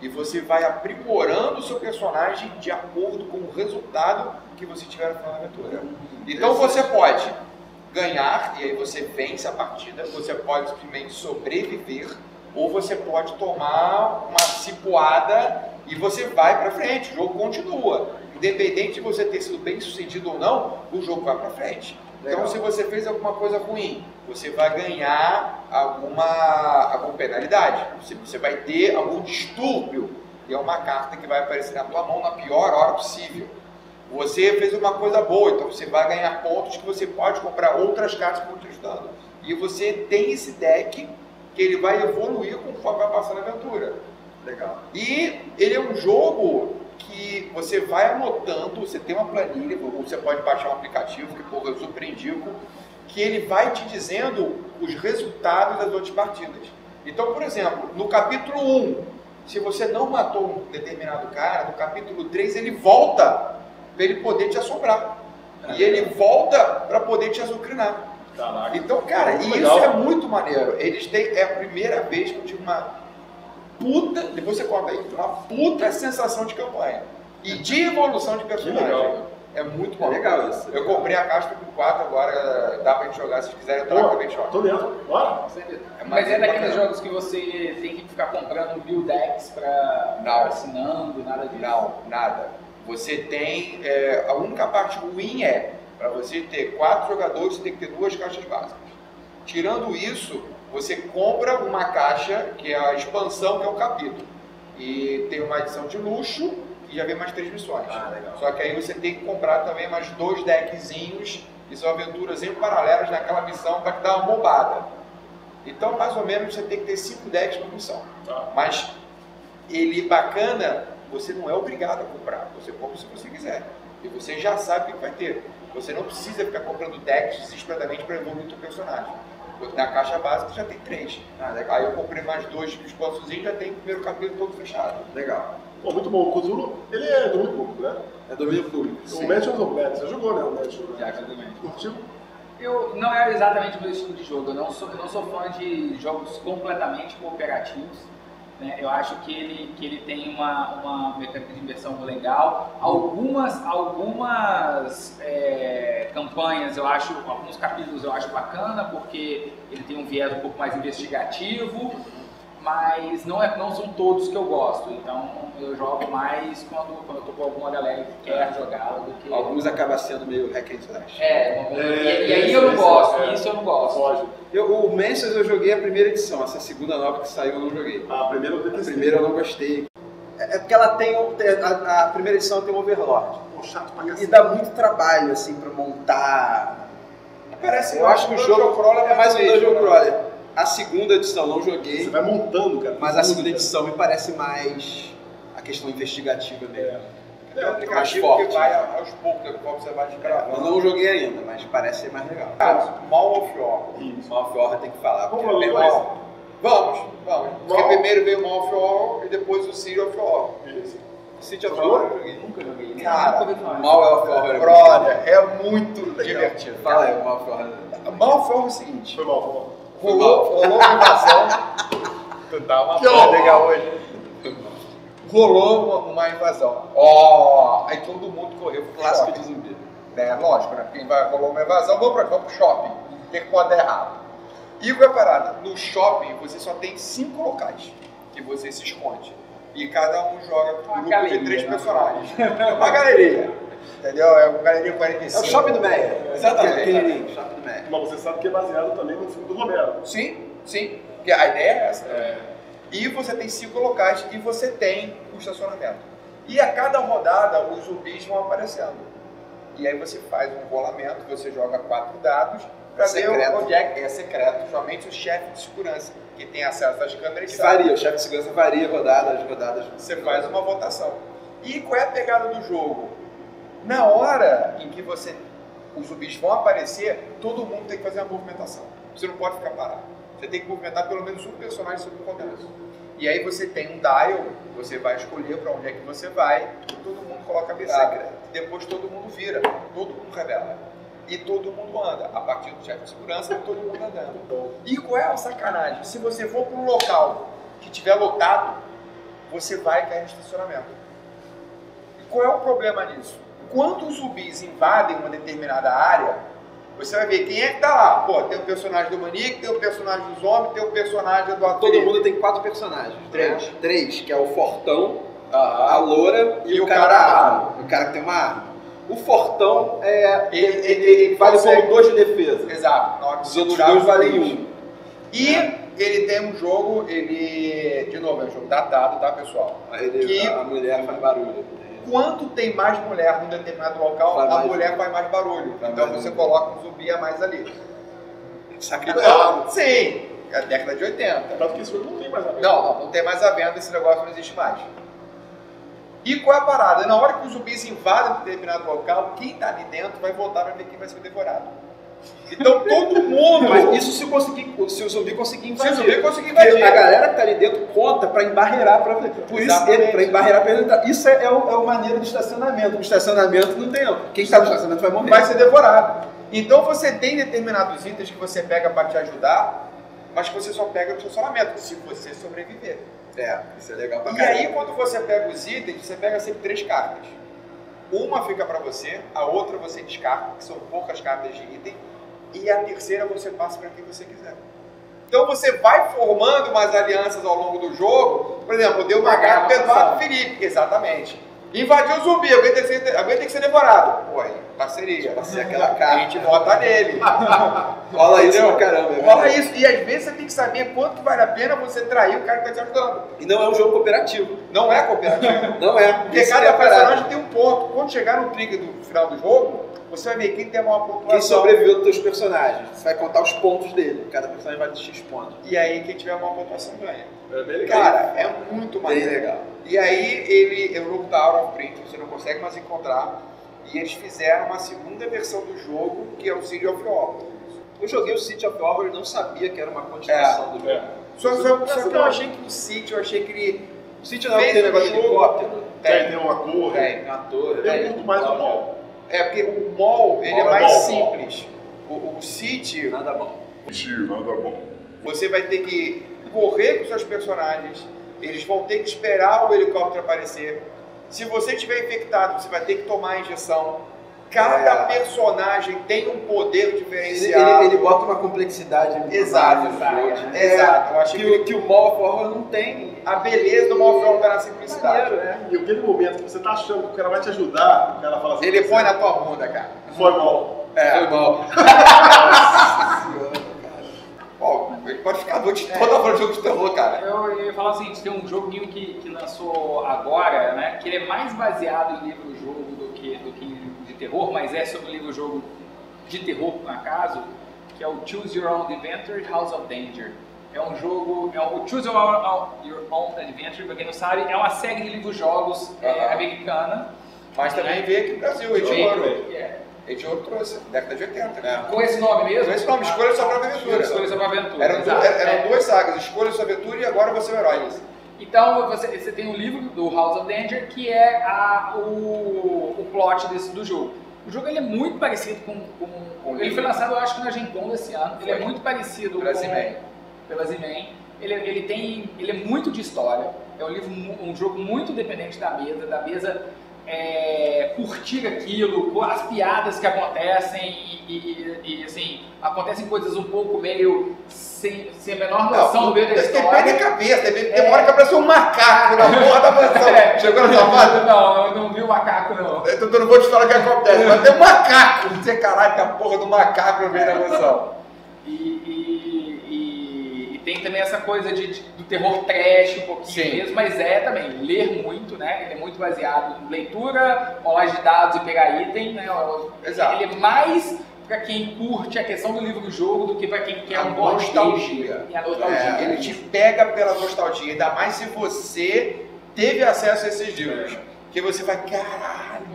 E você vai aprimorando o seu personagem de acordo com o resultado que você tiver no final da aventura. Então você pode ganhar, e aí você vence a partida, você pode simplesmente sobreviver, ou você pode tomar uma cipuada e você vai para frente, o jogo continua. Independente de você ter sido bem sucedido ou não, o jogo vai para frente. Legal. Então, se você fez alguma coisa ruim, você vai ganhar alguma penalidade. Você vai ter algum distúrbio, que é uma carta que vai aparecer na tua mão na pior hora possível. Você fez uma coisa boa, então você vai ganhar pontos que você pode comprar outras cartas que vão te ajudando. E você tem esse deck que ele vai evoluir conforme vai passando a aventura. Legal. E ele é um jogo que você vai anotando, você tem uma planilha, ou você pode baixar um aplicativo, que eu super indico, que ele vai te dizendo os resultados das outras partidas. Então, por exemplo, no capítulo 1, se você não matou um determinado cara, no capítulo 3 ele volta para ele poder te assombrar. E ele volta para poder te azucrinar. Caraca. Então, cara, isso legal. É muito maneiro. É a primeira vez que eu tive uma puta, depois você conta aí, uma puta sensação de campanha e de evolução de personagem. É muito bom. É legal isso. Eu comprei a caixa com 4 agora, dá pra gente jogar, se vocês quiserem, eu trago também de Tô dentro, bora. Mas é daqueles jogos que você tem que ficar comprando build decks pra assinando, nada disso? Não, nada. Você tem, a única parte ruim para você ter 4 jogadores, você tem que ter 2 caixas básicas. Tirando isso, você compra uma caixa, que é a expansão, que é o capítulo. E tem uma edição de luxo, que já vem mais 3 missões. Legal. Só que aí você tem que comprar também mais 2 deckzinhos, que são aventuras em paralelas naquela missão, para te dar uma bombada. Então, mais ou menos, você tem que ter 5 decks por missão. Mas ele bacana, você não é obrigado a comprar. Você compra se você quiser. E você já sabe o que vai ter. Você não precisa ficar comprando decks desesperadamente para evoluir o seu personagem. Na caixa básica já tem 3. Aí eu comprei mais 2 expansos e já tem o primeiro capítulo todo fechado. Legal. Pô, muito bom. O Cthulhu, ele é domínio público, né? É domínio público. O Mansions of Madness, você jogou, né? O Mansions. Já, exatamente. Curtiu? Não é exatamente o meu estilo de jogo. Eu não sou fã de jogos completamente cooperativos. Né? Eu acho que ele tem uma mecânica de inversão legal. Algumas campanhas eu acho, alguns capítulos eu acho bacana, porque ele tem um viés um pouco mais investigativo, mas não são todos que eu gosto. Então eu jogo mais quando eu tô com alguma galera que quer jogar do que... Alguns acabam sendo meio hack and slash. E aí eu não gosto, isso eu não gosto. Pode. O Mansions eu joguei a primeira edição, essa segunda nova que saiu eu não joguei. A primeira eu A detestei. primeira eu não gostei. É porque ela tem a primeira edição tem um Overlord. Pô, chato pra E cacete. dá muito trabalho assim pra montar. Parece Eu acho que o jogo crawler é mais um mesmo, Dungeon né? Crawler. A segunda edição não joguei, Você vai montando, cara. mas a segunda edição me parece mais a questão investigativa mesmo. É um mais aplicativo forte. que vai aos poucos, conforme você vai Eu desgravando. não joguei ainda, mas parece ser mais legal. Mall of Horror. Isso. Mall of Horror tem que falar. Vamos porque falar é dos bem dois? Vamos. Porque Mall- primeiro veio o Mall of Horror e depois o City of Horror. Isso. City of Jogou? Horror eu joguei. Nunca joguei. Cara, Nunca ouvi falar. Mall of Horror. Brother, é muito divertido. Fala aí, Mall of Horror. Mal of Horror é o seguinte. Foi mal. Rolou uma invasão. Tu tá uma Que porra horror. legal hoje. Rolou uma invasão. Aí todo mundo correu pro Clássico shopping. de zumbi. Né? Lógico, né? Porque rolou uma invasão, vamos pro shopping. O que pode dar errado? E qual é a parada? No shopping você só tem 5 locais que você se esconde. E cada um joga com um grupo galeria, de 3 né? personagens. É uma galeria. Entendeu? É uma galeria 45. É o Shopping do Meia. Exatamente. Pequenininho, Shopping do Meia. Mas você sabe que é baseado também no filme do Romero. Sim. Porque a ideia é essa. E você tem 5 locais e você tem o estacionamento. E a cada rodada os zumbis vão aparecendo. E aí você faz um rolamento, você joga 4 dados para ver onde é secreto. Somente o chefe de segurança, que tem acesso às câmeras, varia, o chefe de segurança varia rodadas. Você faz uma votação. E qual é a pegada do jogo? Na hora em que os zumbis vão aparecer, todo mundo tem que fazer uma movimentação. Você não pode ficar parado. Você tem que movimentar pelo menos um personagem sobre o começo. E aí você tem um dial, você vai escolher para onde é que você vai, e todo mundo coloca a virada. Depois todo mundo vira, todo mundo revela. E todo mundo anda. A partir do chefe de segurança, todo mundo andando. E qual é a sacanagem? Se você for para um local que estiver lotado, você vai cair no estacionamento. E qual é o problema nisso? Quando os zumbis invadem uma determinada área, você vai ver quem é que tá lá. Pô, tem o personagem do Manique, tem o personagem dos homens, tem o personagem do ator. Todo mundo tem 4 personagens. 3, que é o fortão, a loura e o cara arma. O cara que tem uma arma. O fortão, ele vale como 2 de defesa. Exato. Os outros 2 valem 1. E ele tem um jogo, de novo, é um jogo datado, tá, pessoal? A mulher faz barulho. Quanto tem mais mulher num determinado local, a mulher faz mais barulho. Então você coloca um zumbi a mais ali. Sacanagem. Sim, é a década de 80. Tanto que esse jogo não tem mais a venda. Não tem mais a venda, esse negócio não existe mais. E qual é a parada? Na hora que os zumbis invadem um determinado local, quem está ali dentro vai voltar para ver quem vai ser devorado. Então todo mundo... Mas isso se o zumbi conseguir invadir. Se o zumbi conseguir invadir. A galera que tá ali dentro conta pra embarrear pra... Por isso, pra embarrear pra entrar. Isso é o maneiro de estacionamento. O estacionamento não tem... Quem está no estacionamento vai morrer. Vai ser devorado. Então você tem determinados itens que você pega pra te ajudar, mas que você só pega no estacionamento, se você sobreviver. Isso é legal pra E caramba. aí quando você pega os itens, você pega sempre 3 cartas. Uma fica pra você, a outra você descarta, que são poucas cartas de item, e a terceira você passa para quem você quiser. Então você vai formando umas alianças ao longo do jogo. Por exemplo, deu uma carta pro Eduardo Felipe, exatamente. Invadiu o zumbi, alguém tem que ser devorado. Pô, aí, parceria. Vai ser aquela carta. A gente vota nele. Rola isso pra caramba. Rola isso. E às vezes você tem que saber quanto que vale a pena você trair o cara que está te ajudando. E não é um jogo cooperativo. Não é cooperativo. Não é. Porque cada personagem tem um ponto. Quando chegar no trigger do final do jogo, você vai ver quem tem a maior pontuação. Quem sobreviveu dos teus personagens. Você vai contar os pontos dele. Cada personagem vai ter X pontos. E aí quem tiver a maior pontuação ganha. É bem legal. Cara, é muito maneiro. Bem legal. E aí o jogo tá out of print, você não consegue mais encontrar. E eles fizeram uma segunda versão do jogo, que é o City of Horror. Eu joguei o City of Horror e não sabia que era uma continuação do jogo. Só que eu achei que o City, O City não tem negócio de helicóptero. Tem uma torre. Tem Uma torre. Eu curto mais o mall. porque o mall, ele é mais simples. O City, Nada bom. Nada bom. você vai ter que correr com seus personagens, eles vão ter que esperar o helicóptero aparecer. Se você estiver infectado, você vai ter que tomar a injeção. Cada personagem tem um poder diferenciado. Ele bota uma complexidade. Exato. Eu achei que o Mall of Horror não tem. a beleza do Mall of Horror tá na simplicidade. E aquele momento que você tá achando que o cara vai te ajudar, o cara fala assim... Ele põe na tua bunda, cara. Foi mal. Foi mal. Pô, ele pode ficar a noite toda falando jogo de terror, cara. Eu ia falar o seguinte, tem um joguinho que lançou agora, né, que ele é mais baseado em livro-jogo do que em livro de terror, mas é sobre livro-jogo de terror, por acaso, que é o Choose Your Own Adventure House of Danger. É um jogo, o Choose Your Own Adventure, pra quem não sabe, é uma série de livros-jogos americana. Mas também veio aqui no Brasil, Age Ouro trouxe, década de 80. Com esse nome mesmo? Com esse nome, Escolha Sua Própria Aventura. Escolha Sua Própria Aventura. Eram duas sagas, Escolha Sua Aventura e Agora Você é o Herói. Então você tem um livro do House of Danger que é o plot do jogo. O jogo ele é muito parecido com ele foi lançado, eu acho que na Gen Con desse ano. Ele é muito parecido pela Z-Man. Ele é muito de história. É um jogo muito dependente da mesa. Curtir aquilo, as piadas que acontecem e assim, acontecem coisas um pouco meio sem a menor noção do meio da história. Depende da cabeça, tem hora que apareceu um macaco na porra da mansão. Chegou na sua fase? Não vi o macaco não. Eu não vou te falar o que acontece, mas tem um macaco. Você caralho, que a porra do macaco no meio da mansão. E tem também essa coisa do terror trash um pouquinho mesmo, mas também ler muito, né? Ele é muito baseado em leitura, rolagem de dados e pegar item, né? Exato. Ele é mais para quem curte a questão do livro-jogo do que para quem quer um board nostalgia. E a nostalgia. Ele te pega pela nostalgia, ainda mais se você teve acesso a esses livros. Que você vai, caralho,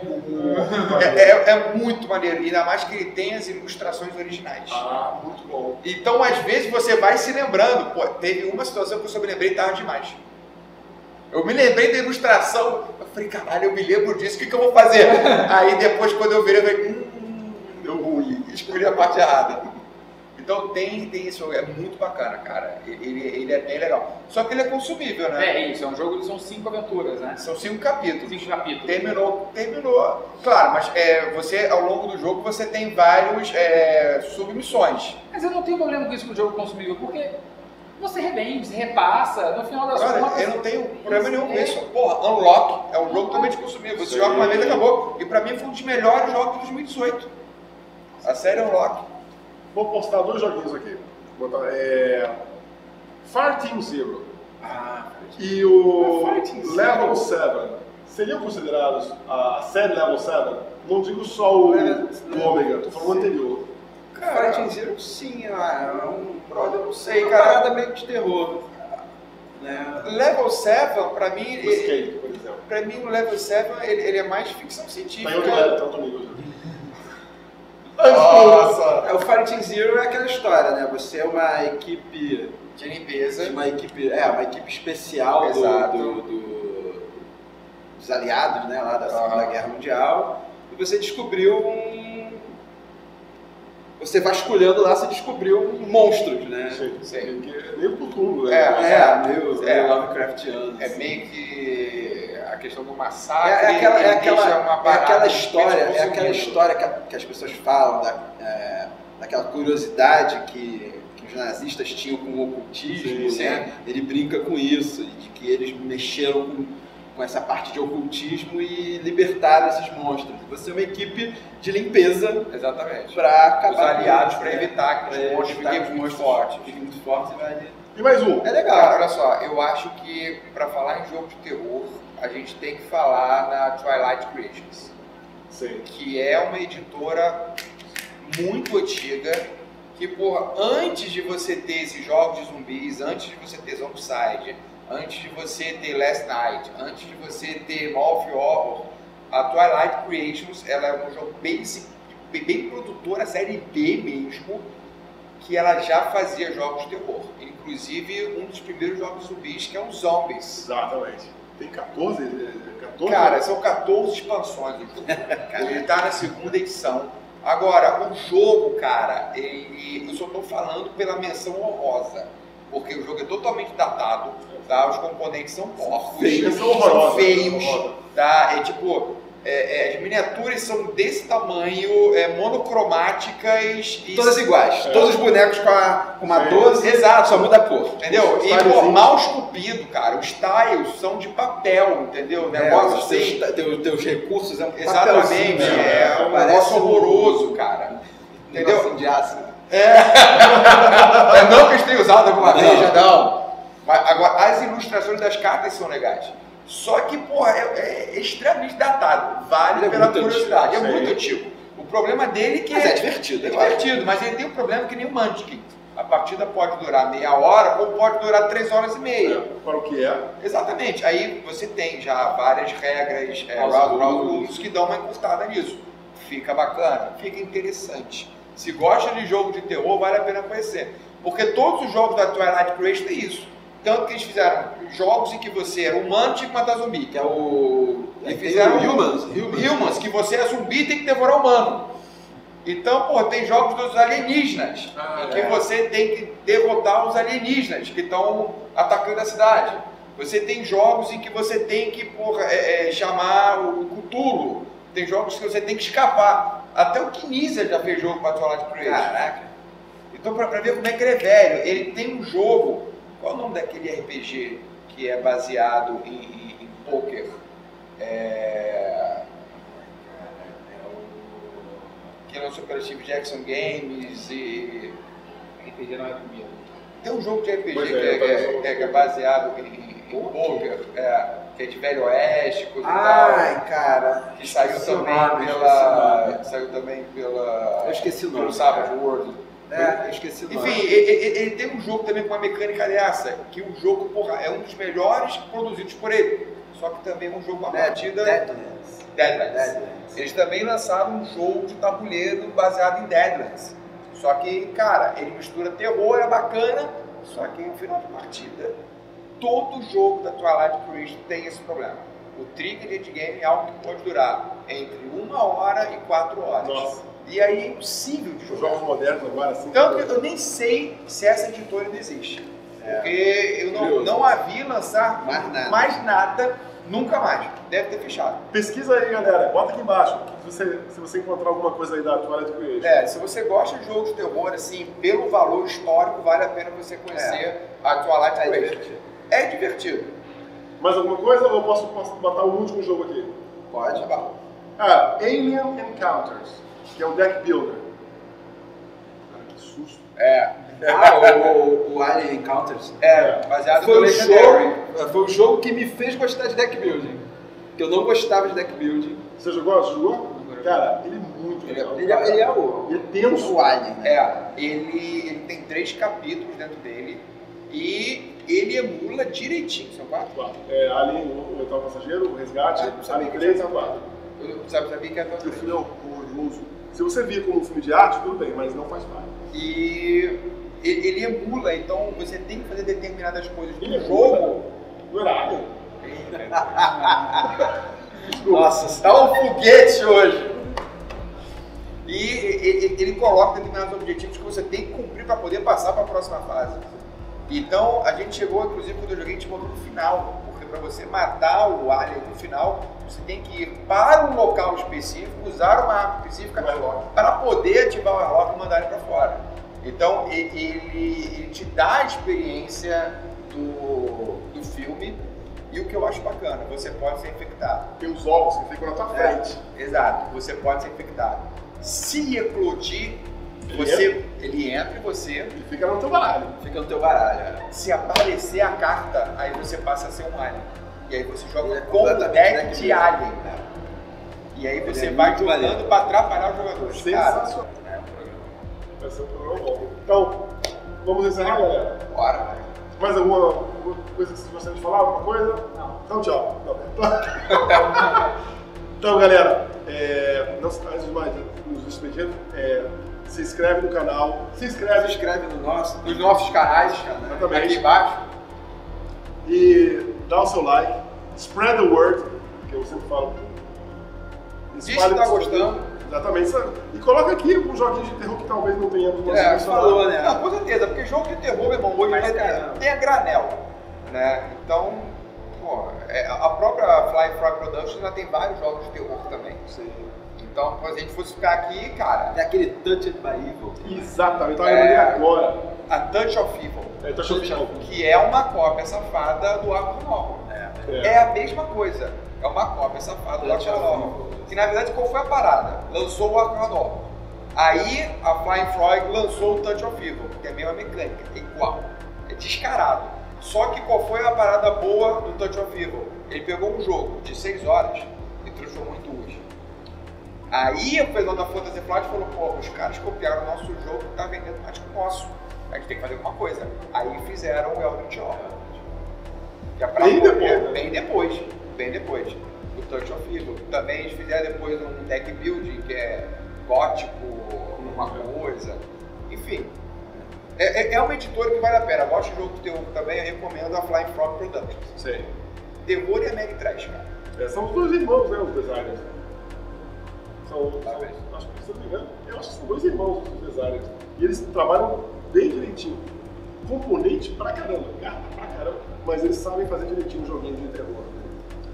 é muito maneiro, ainda mais que ele tem as ilustrações originais. Muito bom. Então, às vezes, você vai se lembrando. Pô, teve uma situação que eu só me lembrei tarde demais. Eu me lembrei da ilustração, eu falei, caralho, eu me lembro disso, o que eu vou fazer? Aí depois, quando eu virei, eu falei, deu ruim, escolhi a parte errada. Então tem esse jogo, é muito bacana, cara. Ele é bem legal. Só que ele é consumível, né? É isso, é um jogo, são 5 aventuras, né? São 5 capítulos. 5 capítulos. Terminou. Claro, mas você, ao longo do jogo, você tem vários submissões. Mas eu não tenho problema com isso com o jogo consumível, porque você revende, você repassa, no final das contas... Eu não tenho problema nenhum com isso. Porra, Unlock é um jogo totalmente consumível. Você joga uma vez e acabou. E pra mim foi um dos melhores jogos de 2018. A série Unlock. Vou postar 2 joguinhos aqui. Vou botar, Fireteam Zero e o Level 7 seriam considerados a série Level 7? Não digo só o Ômega, tô falando o anterior. Cara, Fireteam Zero, sim, é um Eu não sei, uma cara. parada meio de terror. Né? Level 7, pra mim, O Escape, por exemplo. pra mim o Level 7 ele é mais ficção científica. Tá em outro level, tá outro nível já. Nossa! O Fireteam Zero é aquela história, né? Você é uma equipe De limpeza. uma equipe especial dos aliados, né, lá da Segunda Guerra Mundial, e você descobriu você vasculhando lá, você descobriu monstros, né? Sim. Meio Cthulhu, né? Meio Lovecraftiano. É meio que a questão do massacre. É aquela história história que as pessoas falam, daquela curiosidade que os nazistas tinham com o ocultismo, Sim. né? Ele brinca com isso, de que eles mexeram com essa parte de ocultismo e libertaram esses monstros. Você é uma equipe de limpeza. Exatamente. Para acabar os aliados, com para isso, evitar que os monstros fiquem muito fortes. Fiquem muito fortes e vai ali. E mais um. É legal. Cara, olha só, eu acho que para falar em jogo de terror, a gente tem que falar na Twilight Creations. Sim. Que é uma editora muito antiga, que, porra, antes de você ter esses jogos de zumbis, antes de você ter Zombicide, antes de você ter Last Night, antes de você ter Mall of Horror, a Twilight Creations, ela é um jogo bem produtora, série B mesmo, que ela já fazia jogos de terror. Inclusive, um dos primeiros jogos zumbis, que é o Zombies. Exatamente. Tem 14? Cara, são 14 expansões do jogo. Ele tá na 2ª edição. Agora, o jogo, cara, eu só tô falando pela menção honrosa. Porque o jogo é totalmente datado, tá? Os componentes são porcos, são feios, tá? As miniaturas são desse tamanho, monocromáticas. Todas iguais. Todos os bonecos com uma 12, exato, só muda a cor. Entendeu? E mal esculpido, cara. Os tiles são de papel, entendeu? O negócio assim. Teus recursos é um exatamente, é um negócio horroroso, cara. Entendeu? De aço. Não que eles tenham usado alguma vez, não. Mas agora, as ilustrações das cartas são legais. Só que, porra, é extremamente datado. Vale pela curiosidade. É muito antigo. O problema dele é que... Mas é divertido. É divertido, mas ele tem um problema que nem o Munchkin. A partida pode durar meia hora ou pode durar 3 horas e meia. Para o que é? Exatamente. Aí você tem já várias regras, round rules, que dão uma encurtada nisso. Fica bacana, fica interessante. Se gosta de jogo de terror, vale a pena conhecer. Porque todos os jogos da Twilight Creation tem isso. Tanto que eles fizeram jogos em que você era humano e tinha que matar zumbi. Que é o... Eles fizeram Humans, que você é zumbi e tem que devorar humano. Então, pô, tem jogos dos alienígenas, em que você tem que derrotar os alienígenas que estão atacando a cidade. Você tem jogos em que você tem que, chamar o Cthulhu. Tem jogos que você tem que escapar. Até o Knizia já fez jogo para Twilight Creation. Caraca. Então, pra ver como é que ele é velho, ele tem um jogo. Qual é o nome daquele RPG que é baseado em poker? Que lançou pela Steve Jackson Games e... RPG não é comigo. Tem um jogo de RPG que é baseado em poker, que é de Velho Oeste, coisa e tal. Ai, cara. Que saiu também pela. Eu esqueci o nome. Pelo Savage World. Eu esqueci o nome. Enfim, ele tem um jogo também com uma mecânica dessa, que o jogo, porra, é um dos melhores produzidos por ele. Só que também é um jogo, uma partida. Deadlands. Eles também lançaram um jogo de tabuleiro baseado em Deadlands. Só que, cara, ele mistura terror, é bacana, só que no final de partida, todo jogo da Twilight Priest tem esse problema. O trigger de endgame é algo que pode durar entre 1 hora e 4 horas. Nossa. E aí é impossível de Os jogar. jogos modernos agora, assim. Tanto que eu nem sei se essa editora ainda existe. Porque eu não a vi lançar mais nada, nunca mais. Deve ter fechado. Pesquisa aí, galera. Bota aqui embaixo se você encontrar alguma coisa aí da Twilight Creation. Se você gosta de jogos de terror, assim, pelo valor histórico, vale a pena você conhecer a Twilight Creation. É divertido. Mais alguma coisa ou eu posso botar o último jogo aqui? Pode. Alien Encounters, que é um deck builder. Cara, que susto. O Alien Encounters. Baseado no Foi Legendary. o jogo que me fez gostar de deck building. Que eu não gostava de deck building. Você jogou? Cara, ele é muito legal. Ele é tenso. o Alien, né? Ele tem 3 capítulos dentro dele e ele emula direitinho, são 4? Alien, o oitavo passageiro, o resgate, Alien 3 e 4. Eu sabia que era O filme é horroroso. Se você vir como um filme de arte, tudo bem, mas não faz parte. E ele emula, então você tem que fazer determinadas coisas no jogo. Não era Alien? Nossa, Tá um foguete hoje. E ele coloca determinados objetivos que você tem que cumprir para poder passar para a próxima fase. Então, a gente chegou, inclusive, quando eu joguei, a gente botou no final. Porque para você matar o alien no final, você tem que ir para um local específico, usar uma arma específica para poder ativar o airlock e mandar ele para fora. Então, ele te dá a experiência do filme. E o que eu acho bacana, você pode ser infectado. Tem os ovos que ficam na tua frente. Exato, você pode ser infectado. Se eclodir, ele entra em você. Ele fica no teu baralho. Fica no teu baralho. Se aparecer a carta, aí você passa a ser um alien. E aí você joga com o completamente deck de alien. E aí você vai jogando para atrapalhar os jogadores. Sensacional. Vai ser um programa bom. Então, vamos encerrar, galera? Bora. Mais alguma coisa que vocês gostariam de falar? Alguma coisa? Não. Então, tchau. Então, galera, antes de mais nos despedir, se inscreve no canal. Se inscreve nos nossos canais, aqui embaixo. E dá o seu like. Spread the word, que eu sempre falo. Diz que tá gostando. Exatamente. E coloca aqui um joguinho de terror que talvez não tenhamos falou, né? Não, com certeza, porque jogo de terror, meu irmão, hoje tem a granel, né? Então, a própria Flying Frog Productions já tem vários jogos de terror também. Sim. Então, se a gente fosse ficar aqui, cara... Tem aquele Touched by Evil. Exatamente, eu tava lembrando agora. A Touch of Evil. Touch of Evil. Que é uma cópia safada do Arkham Horror. É a mesma coisa. É uma cópia safada do Arkham Horror. Que na verdade, qual foi a parada? Lançou o Arkham Horror. Aí a Flying Frog lançou o Touch of Evil, que é a mesma mecânica, é igual. É descarado. Só que qual foi a parada boa do Touch of Evil? Ele pegou um jogo de 6 horas e transformou em 2. Aí o pessoal da Fantasy Flight falou, pô, os caras copiaram o nosso jogo e tá vendendo mais que o nosso. A gente tem que fazer alguma coisa. Aí fizeram o Eldritch Horror. Bem depois. O Touch of Evil. Também eles fizeram depois um deck building, que é gótico, alguma coisa. Enfim. É uma editora que vale a pena. Gosto de jogo de terror também, eu recomendo a Flying Frog Productions. Sim. Terror e Ameritrash, cara. São os dois irmãos, né, os designers. Acho que, se não me engano, eu acho que são 2 irmãos os designers. E eles trabalham bem direitinho. Componente pra caramba, carta pra caramba. Mas eles sabem fazer direitinho um joguinho de terror.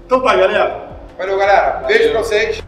Então tá, galera. Valeu, galera. Beijo pra vocês.